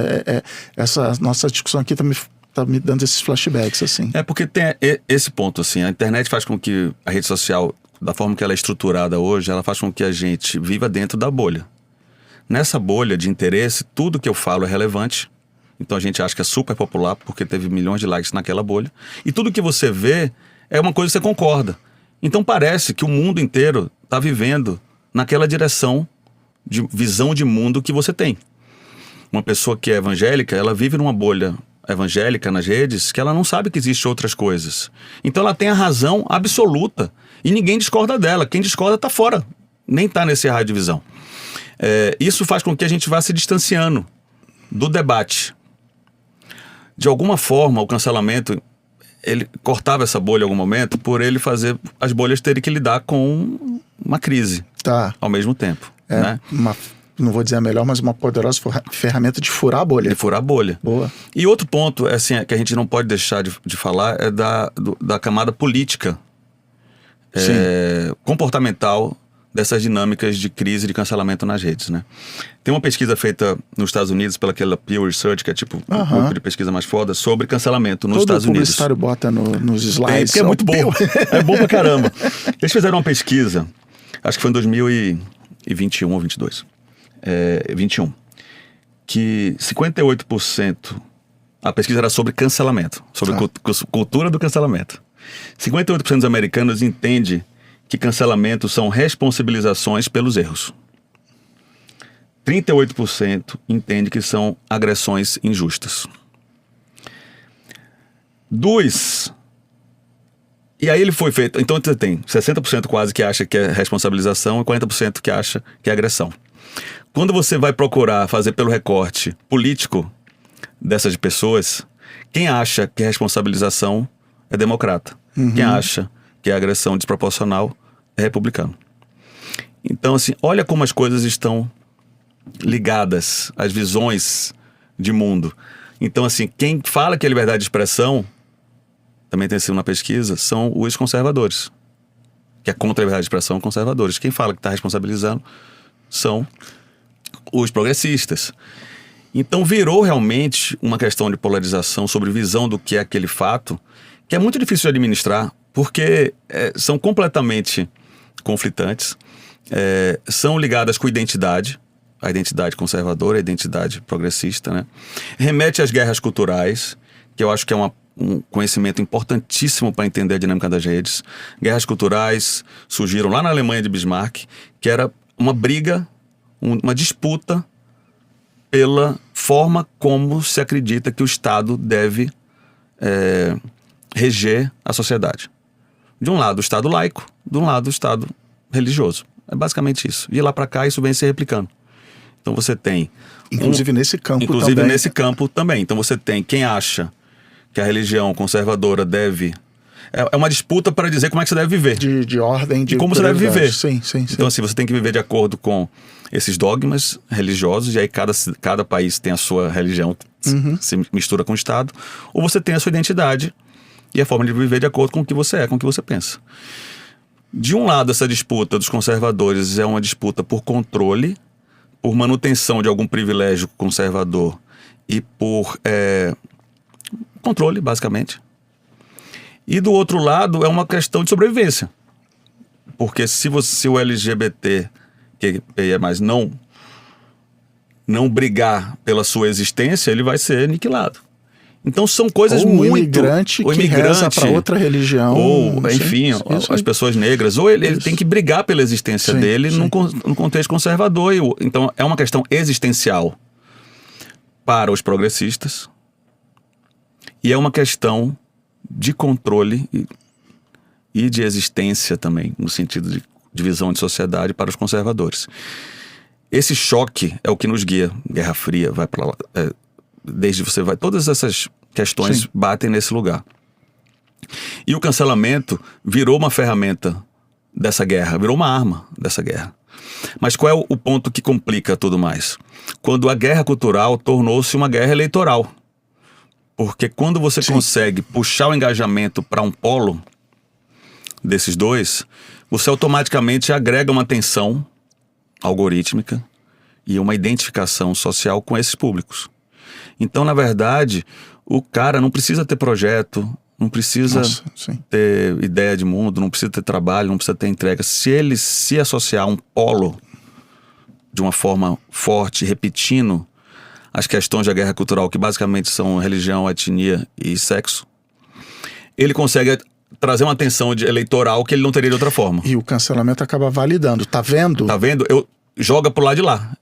S1: Essa nossa discussão aqui tá me dando esses flashbacks, assim.
S2: Porque tem esse ponto, assim, a internet faz com que a rede social, da forma que ela é estruturada hoje, ela faz com que a gente viva dentro da bolha. Nessa bolha de interesse, tudo que eu falo é relevante. Então a gente acha que é super popular porque teve milhões de likes naquela bolha. E tudo que você vê é uma coisa que você concorda. Então parece que o mundo inteiro está vivendo naquela direção de visão de mundo que você tem. Uma pessoa que é evangélica, ela vive numa bolha evangélica nas redes que ela não sabe que existem outras coisas. Então ela tem a razão absoluta e ninguém discorda dela. Quem discorda está fora, nem está nesse raio de visão. Isso faz com que a gente vá se distanciando do debate. De alguma forma, o cancelamento, ele cortava essa bolha em algum momento por ele fazer as bolhas terem que lidar com uma crise ao mesmo tempo. Né?
S1: Não vou dizer a melhor, mas uma poderosa ferramenta de furar a bolha.
S2: De furar a bolha.
S1: Boa.
S2: E outro ponto assim, que a gente não pode deixar de falar é da camada política, comportamental dessas dinâmicas de crise e de cancelamento nas redes, né? Tem uma pesquisa feita nos Estados Unidos pelaquela Pew Research, que é tipo um grupo de pesquisa mais foda, sobre cancelamento nos Estados Unidos.
S1: Todo publicitário bota nos slides.
S2: Porque é muito bom. É bom pra caramba. Eles fizeram uma pesquisa, acho que foi em 2021 ou 22. 21. Que 58%... A pesquisa era sobre cancelamento, sobre cultura do cancelamento. 58% dos americanos entendem que cancelamentos são responsabilizações pelos erros. 38% entende que são agressões injustas. E aí ele foi feito... Então você tem 60% quase que acha que é responsabilização e 40% que acha que é agressão. Quando você vai procurar fazer pelo recorte político dessas pessoas, quem acha que é responsabilização é democrata. Quem acha que é agressão desproporcional é republicano. Então, assim, olha como as coisas estão ligadas às visões de mundo. Então, assim, quem fala que é liberdade de expressão, também tem sido uma pesquisa, são os conservadores. Que é contra a liberdade de expressão, conservadores. Quem fala que está responsabilizando são os progressistas. Então virou realmente uma questão de polarização sobre visão do que é aquele fato, que é muito difícil de administrar, porque são completamente conflitantes, são ligadas com identidade, a identidade conservadora, a identidade progressista, né? Remete às guerras culturais, que eu acho que é um conhecimento importantíssimo para entender a dinâmica das redes. Guerras culturais surgiram lá na Alemanha de Bismarck, que era uma briga, uma disputa pela forma como se acredita que o Estado deve reger a sociedade. De um lado o Estado laico, de um lado o Estado religioso. É basicamente isso. E lá para cá isso vem se replicando. Então você tem...
S1: Inclusive nesse campo também.
S2: Inclusive nesse campo também. Então você tem quem acha que a religião conservadora deve... É uma disputa para dizer como é que você deve viver.
S1: De ordem, de
S2: como você deve viver.
S1: Sim.
S2: Então assim, você tem que viver de acordo com esses dogmas religiosos, e aí cada país tem a sua religião que se mistura com o Estado, ou você tem a sua identidade e a forma de viver de acordo com o que você é, com o que você pensa. De um lado, essa disputa dos conservadores é uma disputa por controle, por manutenção de algum privilégio conservador e por controle, basicamente. E do outro lado é uma questão de sobrevivência. Porque se o LGBT que é mais não brigar pela sua existência, ele vai ser aniquilado. Então são coisas
S1: ou
S2: muito...
S1: O imigrante que reza para outra religião.
S2: Ou, enfim, as pessoas negras. Ou ele tem que brigar pela existência dele num contexto conservador. Então é uma questão existencial para os progressistas. E é uma questão de controle e de existência também, no sentido de divisão de sociedade para os conservadores. Esse choque é o que nos guia. Guerra Fria vai para lá. Todas essas questões batem nesse lugar. E o cancelamento virou uma ferramenta dessa guerra, virou uma arma dessa guerra. Mas qual é o ponto que complica tudo mais? Quando a guerra cultural tornou-se uma guerra eleitoral. Porque quando você consegue puxar o engajamento para um polo desses dois, você automaticamente agrega uma tensão algorítmica e uma identificação social com esses públicos. Então, na verdade, o cara não precisa ter projeto, não precisa ter ideia de mundo, não precisa ter trabalho, não precisa ter entrega. Se ele se associar a um polo de uma forma forte, repetindo as questões da guerra cultural, que basicamente são religião, etnia e sexo, ele consegue trazer uma tensão eleitoral que ele não teria de outra forma.
S1: E o cancelamento acaba validando. Tá vendo?
S2: Tá vendo? Joga pro lado de lá.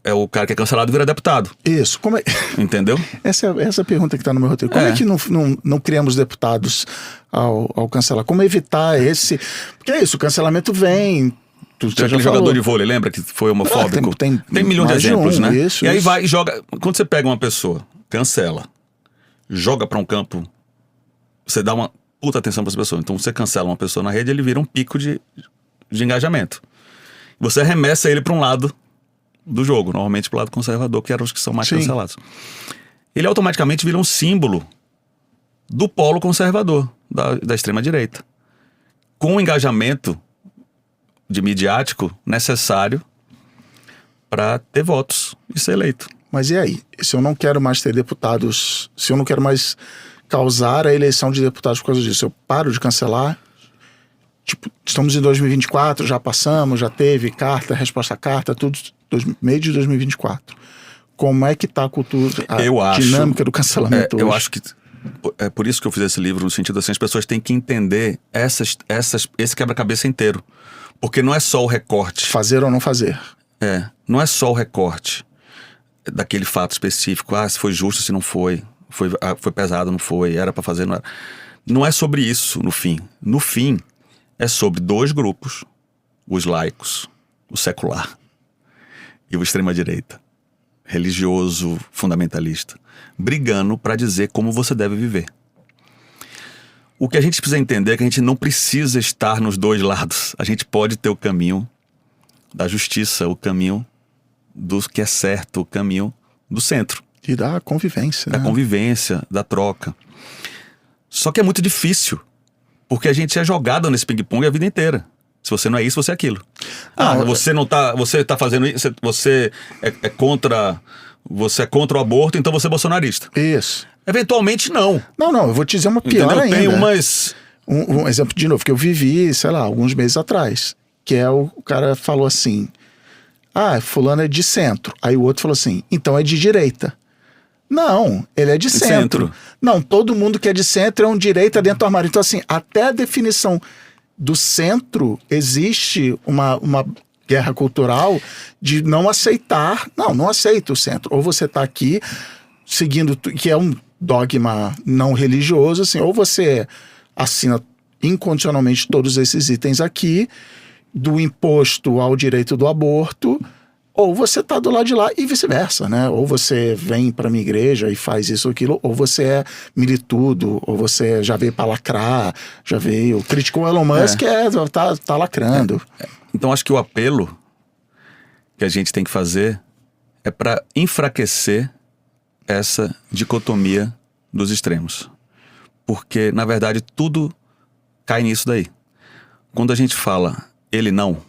S2: É o cara que é cancelado vira deputado.
S1: Isso. Como é...
S2: Entendeu?
S1: Essa pergunta que está no meu roteiro. Como é que não criamos deputados ao cancelar? Como evitar esse... Porque é isso, o cancelamento vem...
S2: Tem aquele jogador de vôlei, lembra que foi homofóbico? Tem milhões de exemplos, né?
S1: Isso,
S2: e aí vai e joga... Quando você pega uma pessoa, cancela, joga para um campo, você dá uma puta atenção para essa pessoa. Então você cancela uma pessoa na rede, ele vira um pico de engajamento. Você arremessa ele para um lado do jogo, normalmente para o lado conservador, que eram os que são mais cancelados. Ele automaticamente vira um símbolo do polo conservador, da extrema-direita. Com o engajamento de midiático necessário para ter votos e ser eleito.
S1: Mas e aí? Se eu não quero mais ter deputados, se eu não quero mais causar a eleição de deputados por causa disso, eu paro de cancelar? Tipo, estamos em 2024, já passamos, já teve carta, resposta à carta, tudo meio de 2024. Como é que tá a cultura, dinâmica do cancelamento hoje?
S2: Eu acho que é por isso que eu fiz esse livro, no sentido assim, as pessoas têm que entender esse quebra-cabeça inteiro. Porque não é só o recorte.
S1: Fazer ou não fazer.
S2: Não é só o recorte daquele fato específico. Se foi justo, se não foi. Foi pesado, não foi. Era pra fazer, não era. Não é sobre isso, no fim. No fim, é sobre dois grupos. Os laicos, o secular e o extrema-direita. Religioso, fundamentalista. Brigando pra dizer como você deve viver. O que a gente precisa entender é que a gente não precisa estar nos dois lados. A gente pode ter o caminho da justiça, o caminho do que é certo, o caminho do centro.
S1: E da convivência,
S2: Da convivência, da troca. Só que é muito difícil, porque a gente é jogado nesse ping-pong a vida inteira. Se você não é isso, você é aquilo. Você não tá, você tá fazendo isso, você é contra o aborto, então você é bolsonarista.
S1: Isso.
S2: Eventualmente não.
S1: Não, eu vou te dizer uma pior ainda.
S2: Tem umas...
S1: Um exemplo de novo, que eu vivi, sei lá, alguns meses atrás, que é o cara falou assim, fulano é de centro. Aí o outro falou assim, então é de direita. Não, ele é de centro. Não, todo mundo que é de centro é um direita dentro do armário. Então assim, até a definição do centro existe uma guerra cultural de não aceitar, não aceita o centro. Ou você está aqui seguindo, que é um dogma não religioso, assim, ou você assina incondicionalmente todos esses itens aqui, do imposto ao direito do aborto, ou você está do lado de lá e vice-versa, né? Ou você vem para minha igreja e faz isso ou aquilo, ou você é militudo, ou você já veio para lacrar, criticou o Elon Musk, tá lacrando.
S2: Então acho que o apelo que a gente tem que fazer é para enfraquecer essa dicotomia dos extremos. Porque, na verdade, tudo cai nisso daí. Quando a gente fala ele não,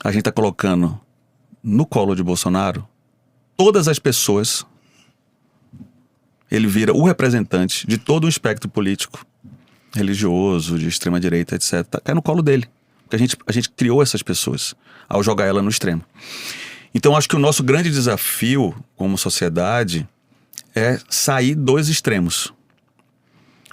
S2: a gente está colocando no colo de Bolsonaro todas as pessoas. Ele vira o representante de todo o espectro político, religioso, de extrema-direita, etc. Cai no colo dele. Porque a gente criou essas pessoas ao jogar ela no extremo. Então, acho que o nosso grande desafio como sociedade é sair dos extremos.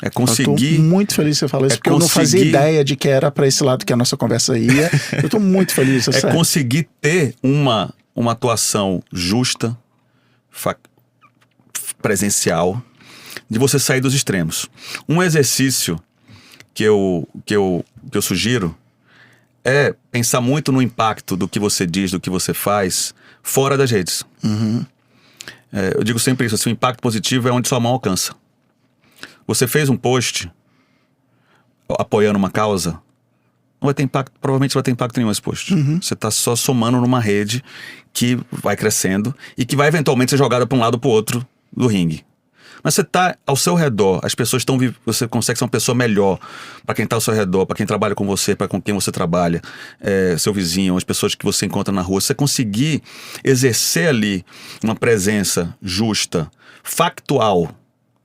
S2: É conseguir...
S1: Eu tô muito feliz que você fala isso, porque eu não fazia ideia de que era para esse lado que a nossa conversa ia. Eu tô muito feliz.
S2: É conseguir ter uma atuação justa, presencial, de você sair dos extremos. Um exercício que eu sugiro é pensar muito no impacto do que você diz, do que você faz, fora das redes. Eu digo sempre isso, assim, o impacto positivo é onde sua mão alcança. Você fez um post apoiando uma causa, não vai ter impacto, provavelmente não vai ter impacto nenhum esse post. Você está só somando numa rede que vai crescendo e que vai eventualmente ser jogada para um lado ou para o outro do ringue. Mas você está ao seu redor, as pessoas estão... Você consegue ser uma pessoa melhor para quem está ao seu redor, para quem trabalha com você, para com quem você trabalha, seu vizinho, as pessoas que você encontra na rua. Você conseguir exercer ali uma presença justa, factual,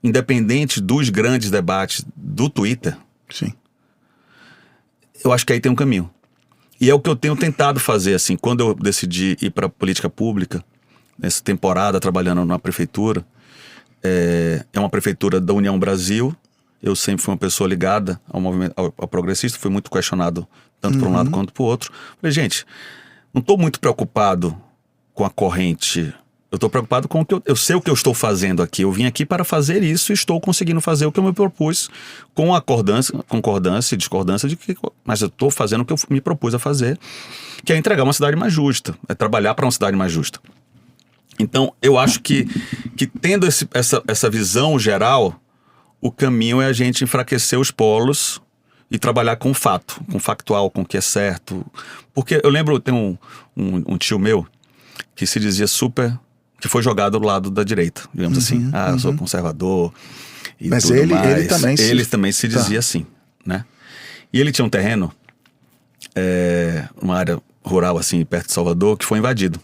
S2: independente dos grandes debates do Twitter.
S1: Sim.
S2: Eu acho que aí tem um caminho. E é o que eu tenho tentado fazer, assim, quando eu decidi ir para a política pública, nessa temporada trabalhando na prefeitura. É uma prefeitura da União Brasil. Eu sempre fui uma pessoa ligada ao movimento, ao progressista. Fui muito questionado tanto por um lado quanto por outro. Falei, gente, não estou muito preocupado com a corrente. Eu estou preocupado com o que eu sei o que eu estou fazendo aqui. Eu vim aqui para fazer isso e estou conseguindo fazer o que eu me propus, com concordância e discordância mas eu estou fazendo o que eu me propus a fazer, que é entregar uma cidade mais justa, é trabalhar para uma cidade mais justa. Então, eu acho que tendo essa visão geral, o caminho é a gente enfraquecer os polos e trabalhar com o fato, com o factual, com o que é certo. Porque eu lembro, tem um tio meu que se dizia que foi jogado do lado da direita, digamos assim. Eu sou conservador e
S1: mas
S2: tudo mais.
S1: Ele
S2: também se dizia assim, né? E ele tinha um terreno, uma área rural, assim, perto de Salvador, que foi invadido.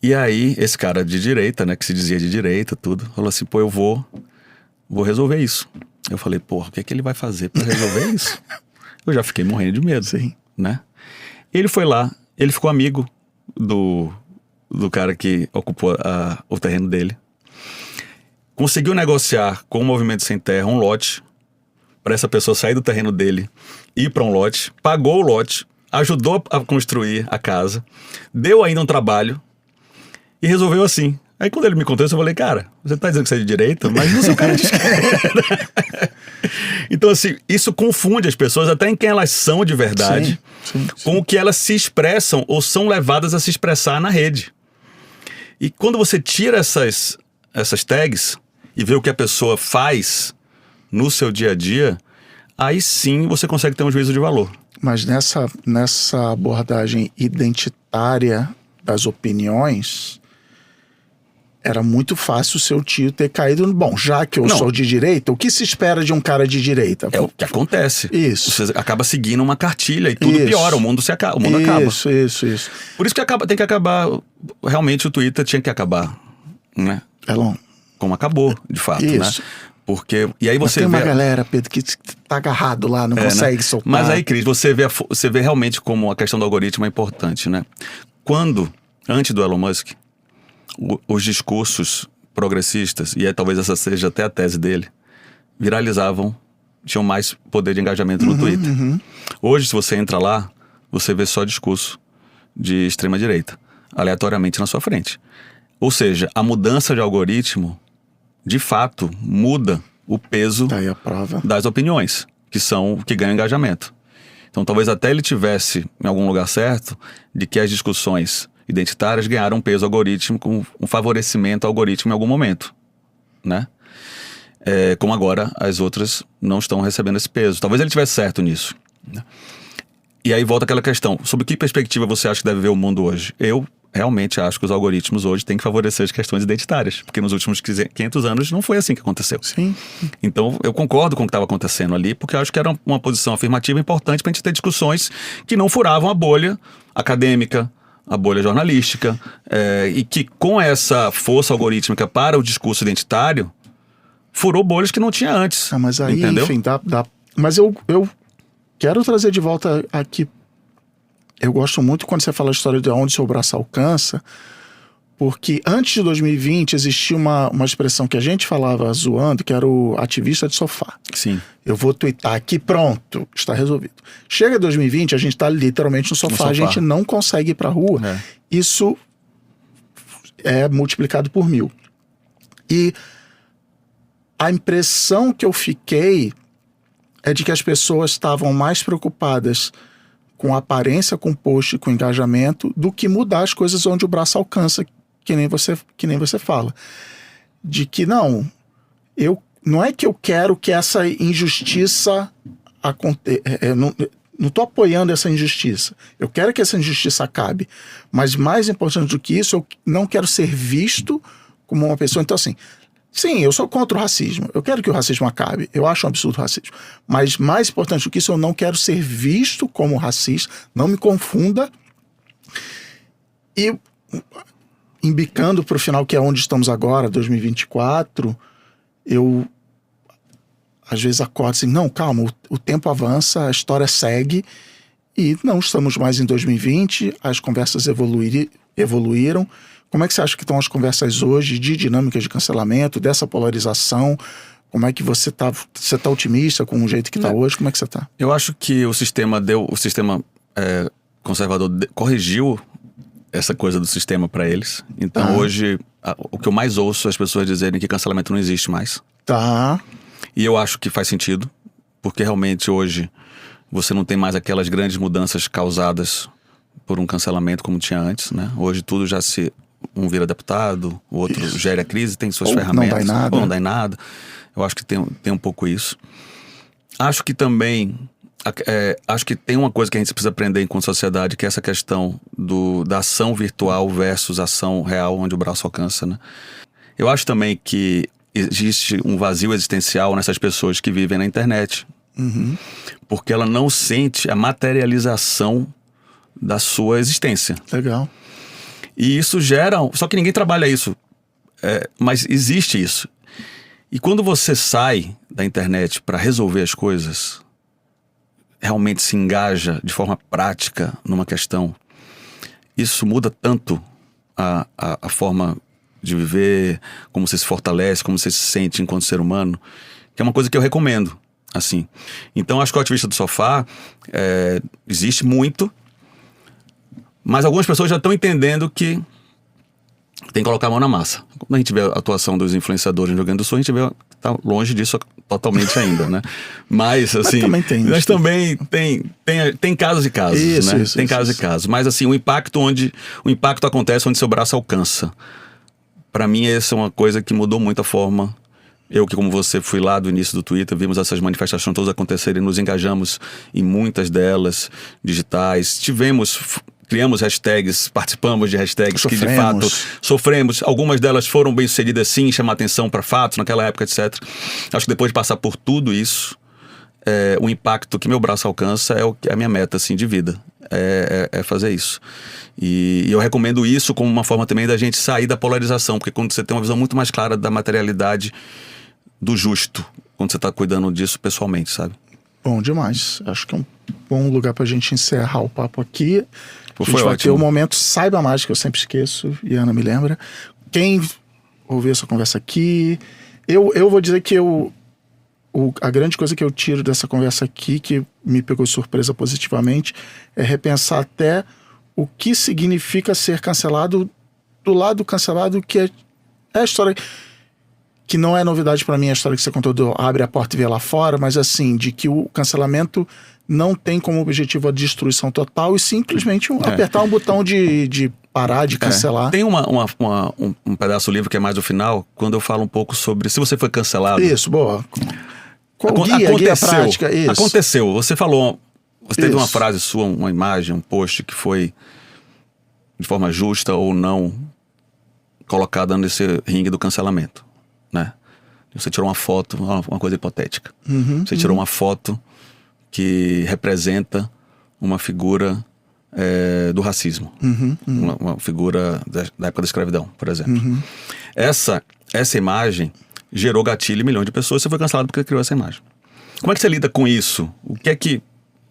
S2: E aí, esse cara de direita, né, que se dizia de direita, tudo, falou assim, eu vou resolver isso. Eu falei, o que é que ele vai fazer pra resolver isso? Eu já fiquei morrendo de medo, né? Ele foi lá, ele ficou amigo do cara que ocupou o terreno dele. Conseguiu negociar com o Movimento Sem Terra um lote para essa pessoa sair do terreno dele e ir para um lote, pagou o lote, ajudou a construir a casa, deu ainda um trabalho, e resolveu assim. Aí quando ele me contou isso, eu falei, cara, você tá dizendo que você é de direita, mas não sou cara de esquerda. Então assim, isso confunde as pessoas até em quem elas são de verdade, sim. Com o que elas se expressam ou são levadas a se expressar na rede. E quando você tira essas tags e vê o que a pessoa faz no seu dia a dia, aí sim você consegue ter um juízo de valor.
S1: Mas nessa abordagem identitária das opiniões, era muito fácil o seu tio ter caído no... Bom, já que eu sou de direita, o que se espera de um cara de direita?
S2: É o que acontece.
S1: Isso.
S2: Você acaba seguindo uma cartilha e tudo piora, o mundo acaba.
S1: Isso.
S2: Por isso que tem que acabar... Realmente o Twitter tinha que acabar, né? Como acabou, de fato,
S1: isso.
S2: né? Porque... E aí você
S1: tem uma galera, Pedro, que tá agarrado lá, não consegue soltar.
S2: Mas aí, Cris, você vê realmente como a questão do algoritmo é importante, né? Antes do Elon Musk, os discursos progressistas, e talvez essa seja até a tese dele, viralizavam, tinham mais poder de engajamento no Twitter. Hoje, se você entra lá, você vê só discurso de extrema-direita, aleatoriamente na sua frente. Ou seja, a mudança de algoritmo, de fato, muda o peso
S1: Tá aí a prova
S2: das opiniões, que ganham engajamento. Então, talvez até ele tivesse, em algum lugar certo, de que as discussões identitárias ganharam peso algoritmo, com um favorecimento ao algoritmo em algum momento, né? Como agora as outras não estão recebendo esse peso. Talvez ele tivesse certo nisso, né? E aí volta aquela questão, sobre que perspectiva você acha que deve ver o mundo hoje? Eu realmente acho que os algoritmos hoje têm que favorecer as questões identitárias, porque nos últimos 500 anos não foi assim que aconteceu.
S1: Sim.
S2: Então eu concordo com o que estava acontecendo ali, porque eu acho que era uma posição afirmativa importante para a gente ter discussões que não furavam a bolha acadêmica, a bolha jornalística, e que com essa força algorítmica para o discurso identitário, furou bolhas que não tinha antes.
S1: Mas aí,
S2: entendeu?
S1: enfim, dá. Mas eu quero trazer de volta aqui. Eu gosto muito quando você fala a história de onde seu braço alcança, porque antes de 2020 existia uma expressão que a gente falava zoando, que era o ativista de sofá.
S2: Sim.
S1: Eu vou tuitar aqui, pronto, está resolvido. Chega 2020, a gente está literalmente no sofá, a gente não consegue ir para a rua. Isso é multiplicado por 1000. E a impressão que eu fiquei é de que as pessoas estavam mais preocupadas com a aparência, com o post, com o engajamento, do que mudar as coisas onde o braço alcança, que nem você fala. De que não é que eu quero que essa injustiça aconteça. Não estou apoiando essa injustiça. Eu quero que essa injustiça acabe. Mas mais importante do que isso, eu não quero ser visto como uma pessoa. Então, assim, sim, eu sou contra o racismo. Eu quero que o racismo acabe. Eu acho um absurdo o racismo. Mas mais importante do que isso, eu não quero ser visto como racista. Não me confunda. E embicando para o final, que é onde estamos agora, 2024, eu às vezes acordo assim, não, calma, o tempo avança, a história segue e não estamos mais em 2020, as conversas evoluíram. Como é que você acha que estão as conversas hoje de dinâmicas de cancelamento, dessa polarização? Como é que você tá otimista com o jeito que está hoje? Como é que você está?
S2: Eu acho que o sistema conservador corrigiu essa coisa do sistema para eles. Então hoje, o que eu mais ouço é as pessoas dizerem que cancelamento não existe mais.
S1: Tá.
S2: E eu acho que faz sentido, porque realmente hoje você não tem mais aquelas grandes mudanças causadas por um cancelamento como tinha antes, né? Hoje tudo um vira deputado, o outro gera a crise, tem suas ferramentas. Ou não dá em nada. Eu acho que tem um pouco isso. Acho que também... acho que tem uma coisa que a gente precisa aprender enquanto sociedade, que é essa questão da ação virtual versus ação real, onde o braço alcança, né? Eu acho também que existe um vazio existencial nessas pessoas que vivem na internet. Porque ela não sente a materialização da sua existência.
S1: Legal.
S2: E isso gera... Só que ninguém trabalha isso. Mas existe isso. E quando você sai da internet para resolver as coisas, realmente se engaja de forma prática numa questão, isso muda tanto a forma de viver, como você se fortalece, como você se sente enquanto ser humano, que é uma coisa que eu recomendo, assim. Então, acho que o ativista do sofá existe muito, mas algumas pessoas já estão entendendo que tem que colocar a mão na massa. Quando a gente vê a atuação dos influenciadores no Rio Grande do Sul, a gente vê que tá longe disso totalmente ainda, né? Mas, assim... Mas também tem casos e casos, né? Tem casos e casos. Mas, assim, o impacto acontece onde seu braço alcança. Para mim, essa é uma coisa que mudou muito a forma Eu que, como você, fui lá do início do Twitter, vimos essas manifestações todas acontecerem, nos engajamos em muitas delas, digitais. Criamos hashtags, participamos de hashtags que de fato sofremos. Algumas delas foram bem sucedidas sim, chamar atenção para fatos naquela época, etc. Acho que depois de passar por tudo isso, o impacto que meu braço alcança é a minha meta assim, de vida. É fazer isso. E eu recomendo isso como uma forma também da gente sair da polarização, porque quando você tem uma visão muito mais clara da materialidade, do justo, quando você está cuidando disso pessoalmente, sabe?
S1: Bom demais. Acho que é um bom lugar pra gente encerrar o papo aqui. A gente
S2: foi
S1: vai ter
S2: ótimo.
S1: o momento Saiba Mais, que eu sempre esqueço, e a Ana me lembra. Quem ouviu essa conversa aqui, eu vou dizer que a grande coisa que eu tiro dessa conversa aqui, que me pegou de surpresa positivamente, é repensar até o que significa ser cancelado, do lado do cancelado, que é a história que não é novidade pra mim, a história que você contou do abre a porta e vê lá fora, mas assim, de que o cancelamento não tem como objetivo a destruição total e simplesmente apertar um botão de parar, de cancelar.
S2: Tem um pedaço do livro que é mais do final, quando eu falo um pouco sobre se você foi cancelado.
S1: Isso, boa. Guia prática, isso.
S2: Aconteceu. Você falou, você teve uma frase sua, uma imagem, um post que foi de forma justa ou não colocada nesse ringue do cancelamento, né? Você tirou uma foto, uma coisa hipotética. Você tirou uma foto que representa uma figura do racismo. Uma figura da época da escravidão, por exemplo. Essa imagem gerou gatilho em milhões de pessoas. Você foi cancelado porque criou essa imagem. Como é que você lida com isso? O que é que...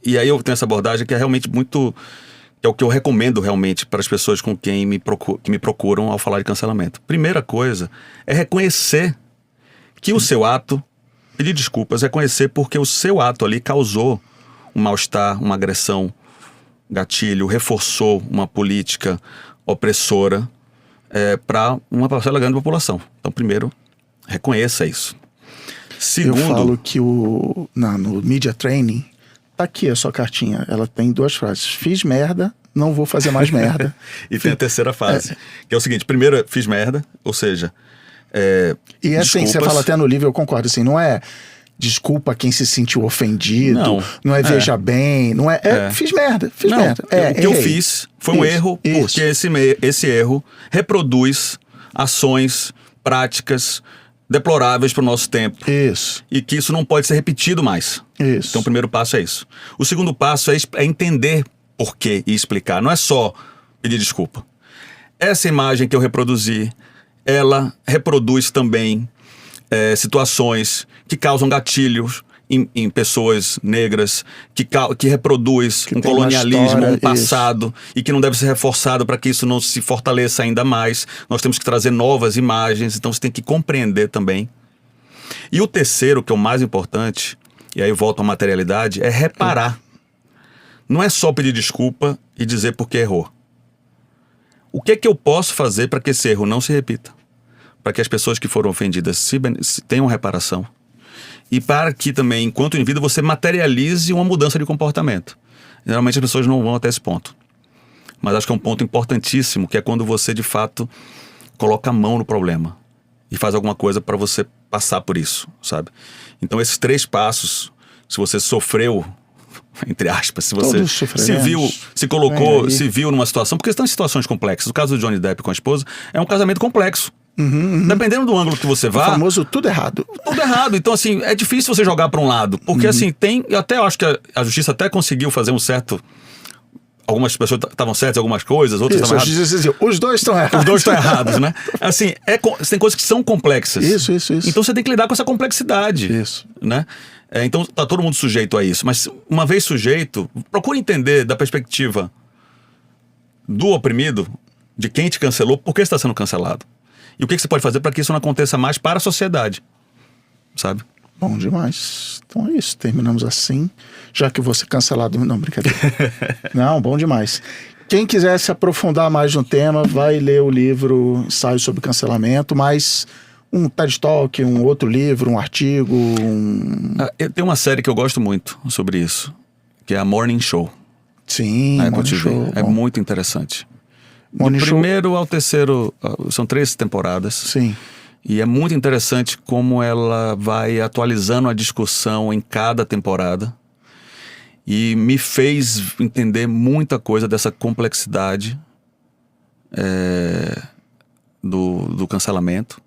S2: E aí eu tenho essa abordagem que é realmente muito... É o que eu recomendo realmente para as pessoas com quem que me procuram ao falar de cancelamento. Primeira coisa é reconhecer que o seu ato, pedir desculpas, reconhecer porque o seu ato ali causou um mal-estar, uma agressão, gatilho, reforçou uma política opressora para uma parcela grande da população. Então, primeiro, reconheça isso. Segundo,
S1: eu falo que no Media Training, tá aqui a sua cartinha, ela tem 2 frases. Fiz merda, não vou fazer mais merda.
S2: E tem a terceira fase, que é o seguinte: primeiro, fiz merda, ou seja...
S1: e assim, você fala até no livro, eu concordo, assim, não é desculpa quem se sentiu ofendido, não é veja bem, não é, fiz merda. O que eu fiz foi um erro, porque esse erro reproduz ações, práticas deploráveis para o nosso tempo. Isso.
S2: E que isso não pode ser repetido mais.
S1: Isso.
S2: Então o primeiro passo é isso. O segundo passo é entender por quê e explicar. Não é só pedir desculpa. Essa imagem que eu reproduzi, ela reproduz também situações que causam gatilhos em pessoas negras, que reproduz um colonialismo, um passado, e que não deve ser reforçado para que isso não se fortaleça ainda mais. Nós temos que trazer novas imagens, então você tem que compreender também. E o terceiro, que é o mais importante, e aí eu volto à materialidade, é reparar. Não é só pedir desculpa e dizer porque errou. O que é que eu posso fazer para que esse erro não se repita? Para que as pessoas que foram ofendidas tenham reparação. E para que também, enquanto em vida, você materialize uma mudança de comportamento. Geralmente as pessoas não vão até esse ponto. Mas acho que é um ponto importantíssimo, que é quando você, de fato, coloca a mão no problema. E faz alguma coisa para você passar por isso, sabe? Então esses 3 passos, se você sofreu... entre aspas, se você se viu, se colocou, se viu numa situação, porque estão em situações complexas. O caso do Johnny Depp com a esposa é um casamento complexo. Dependendo do ângulo que você vá,
S1: o famoso tudo errado.
S2: Tudo errado. Então, assim, é difícil você jogar para um lado, porque assim, eu até acho que a justiça até conseguiu fazer um certo... Algumas pessoas estavam certas em algumas coisas, outras estavam erradas.
S1: Os dois estão errados.
S2: Os dois estão errados, né? Assim, tem coisas que são complexas.
S1: Isso.
S2: Então você tem que lidar com essa complexidade.
S1: Isso.
S2: Né? Então tá todo mundo sujeito a isso. Mas uma vez sujeito, procure entender da perspectiva do oprimido, de quem te cancelou, por que você está sendo cancelado. E o que você pode fazer para que isso não aconteça mais para a sociedade. Sabe?
S1: Bom demais. Então é isso, terminamos assim. Já que eu vou ser cancelado... Não, brincadeira. Não, bom demais. Quem quiser se aprofundar mais no tema, vai ler o livro Ensaio sobre Cancelamento, mas um TED Talk, um outro livro, um artigo...
S2: Eu tenho uma série que eu gosto muito sobre isso, que é a Morning Show.
S1: Sim, Morning Show.
S2: É muito interessante. Do
S1: Morning Show.
S2: primeiro ao terceiro, são 3 temporadas.
S1: Sim.
S2: E é muito interessante como ela vai atualizando a discussão em cada temporada. E me fez entender muita coisa dessa complexidade do cancelamento.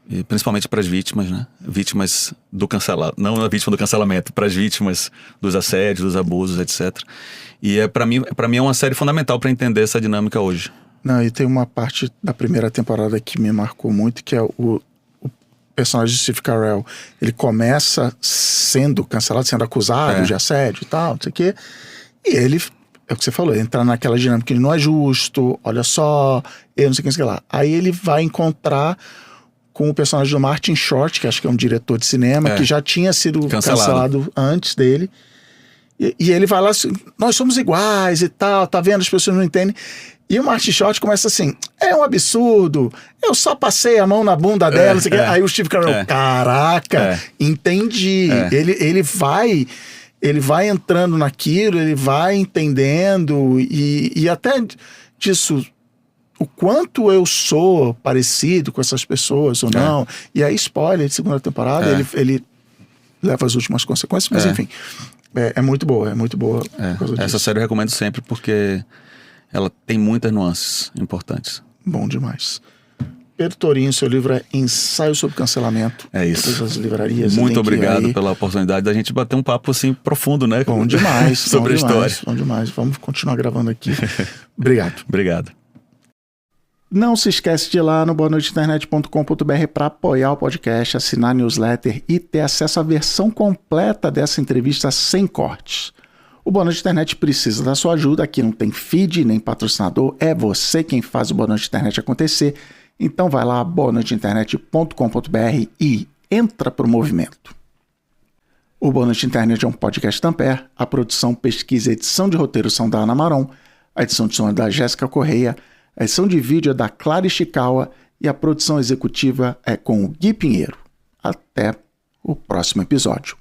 S2: E principalmente para as vítimas, né? Vítimas do cancelamento, não a vítima do cancelamento, para as vítimas dos assédios, dos abusos, etc. E para mim é uma série fundamental para entender essa dinâmica hoje.
S1: Não, e tem uma parte da primeira temporada que me marcou muito, que é o personagem de Steve Carell. Ele começa sendo cancelado, sendo acusado de assédio e tal, não sei o quê. E ele, é o que você falou, entrar naquela dinâmica, ele não é justo, olha só, eu não sei o que lá. Aí ele vai encontrar com o personagem do Martin Short, que acho que é um diretor de cinema, que já tinha sido cancelado antes dele. E ele vai lá assim, nós somos iguais e tal, tá vendo? As pessoas não entendem. E o Martin Short começa assim, é um absurdo, eu só passei a mão na bunda dela, não sei o que. Aí o Steve Carell, caraca, entendi. Ele vai entrando naquilo, ele vai entendendo, e até disso, o quanto eu sou parecido com essas pessoas ou não. E aí, spoiler de segunda temporada, ele leva as últimas consequências, mas enfim, é muito boa,
S2: Essa série eu recomendo sempre porque ela tem muitas nuances importantes.
S1: Bom demais. Pedro Torinho, seu livro é Ensaio sobre Cancelamento.
S2: É isso.
S1: Todas as livrarias.
S2: Muito obrigado pela oportunidade da gente bater um papo assim profundo, né?
S1: Bom demais.
S2: sobre a história.
S1: Bom demais. Vamos continuar gravando aqui. Obrigado.
S2: Obrigado.
S1: Não se esquece de ir lá no boanoiteinternet.com.br para apoiar o podcast, assinar a newsletter e ter acesso à versão completa dessa entrevista sem cortes. O Boa Noite Internet precisa da sua ajuda, aqui não tem feed nem patrocinador, é você quem faz o Boa Noite Internet acontecer. Então vai lá, boanoiteinternet.com.br e entra pro movimento. O Boa Noite Internet é um podcast Ampere, a produção, pesquisa e edição de roteiro são da Ana Maron, a edição de som é da Jéssica Correia, a edição de vídeo é da Clara Ishikawa e a produção executiva é com o Gui Pinheiro. Até o próximo episódio.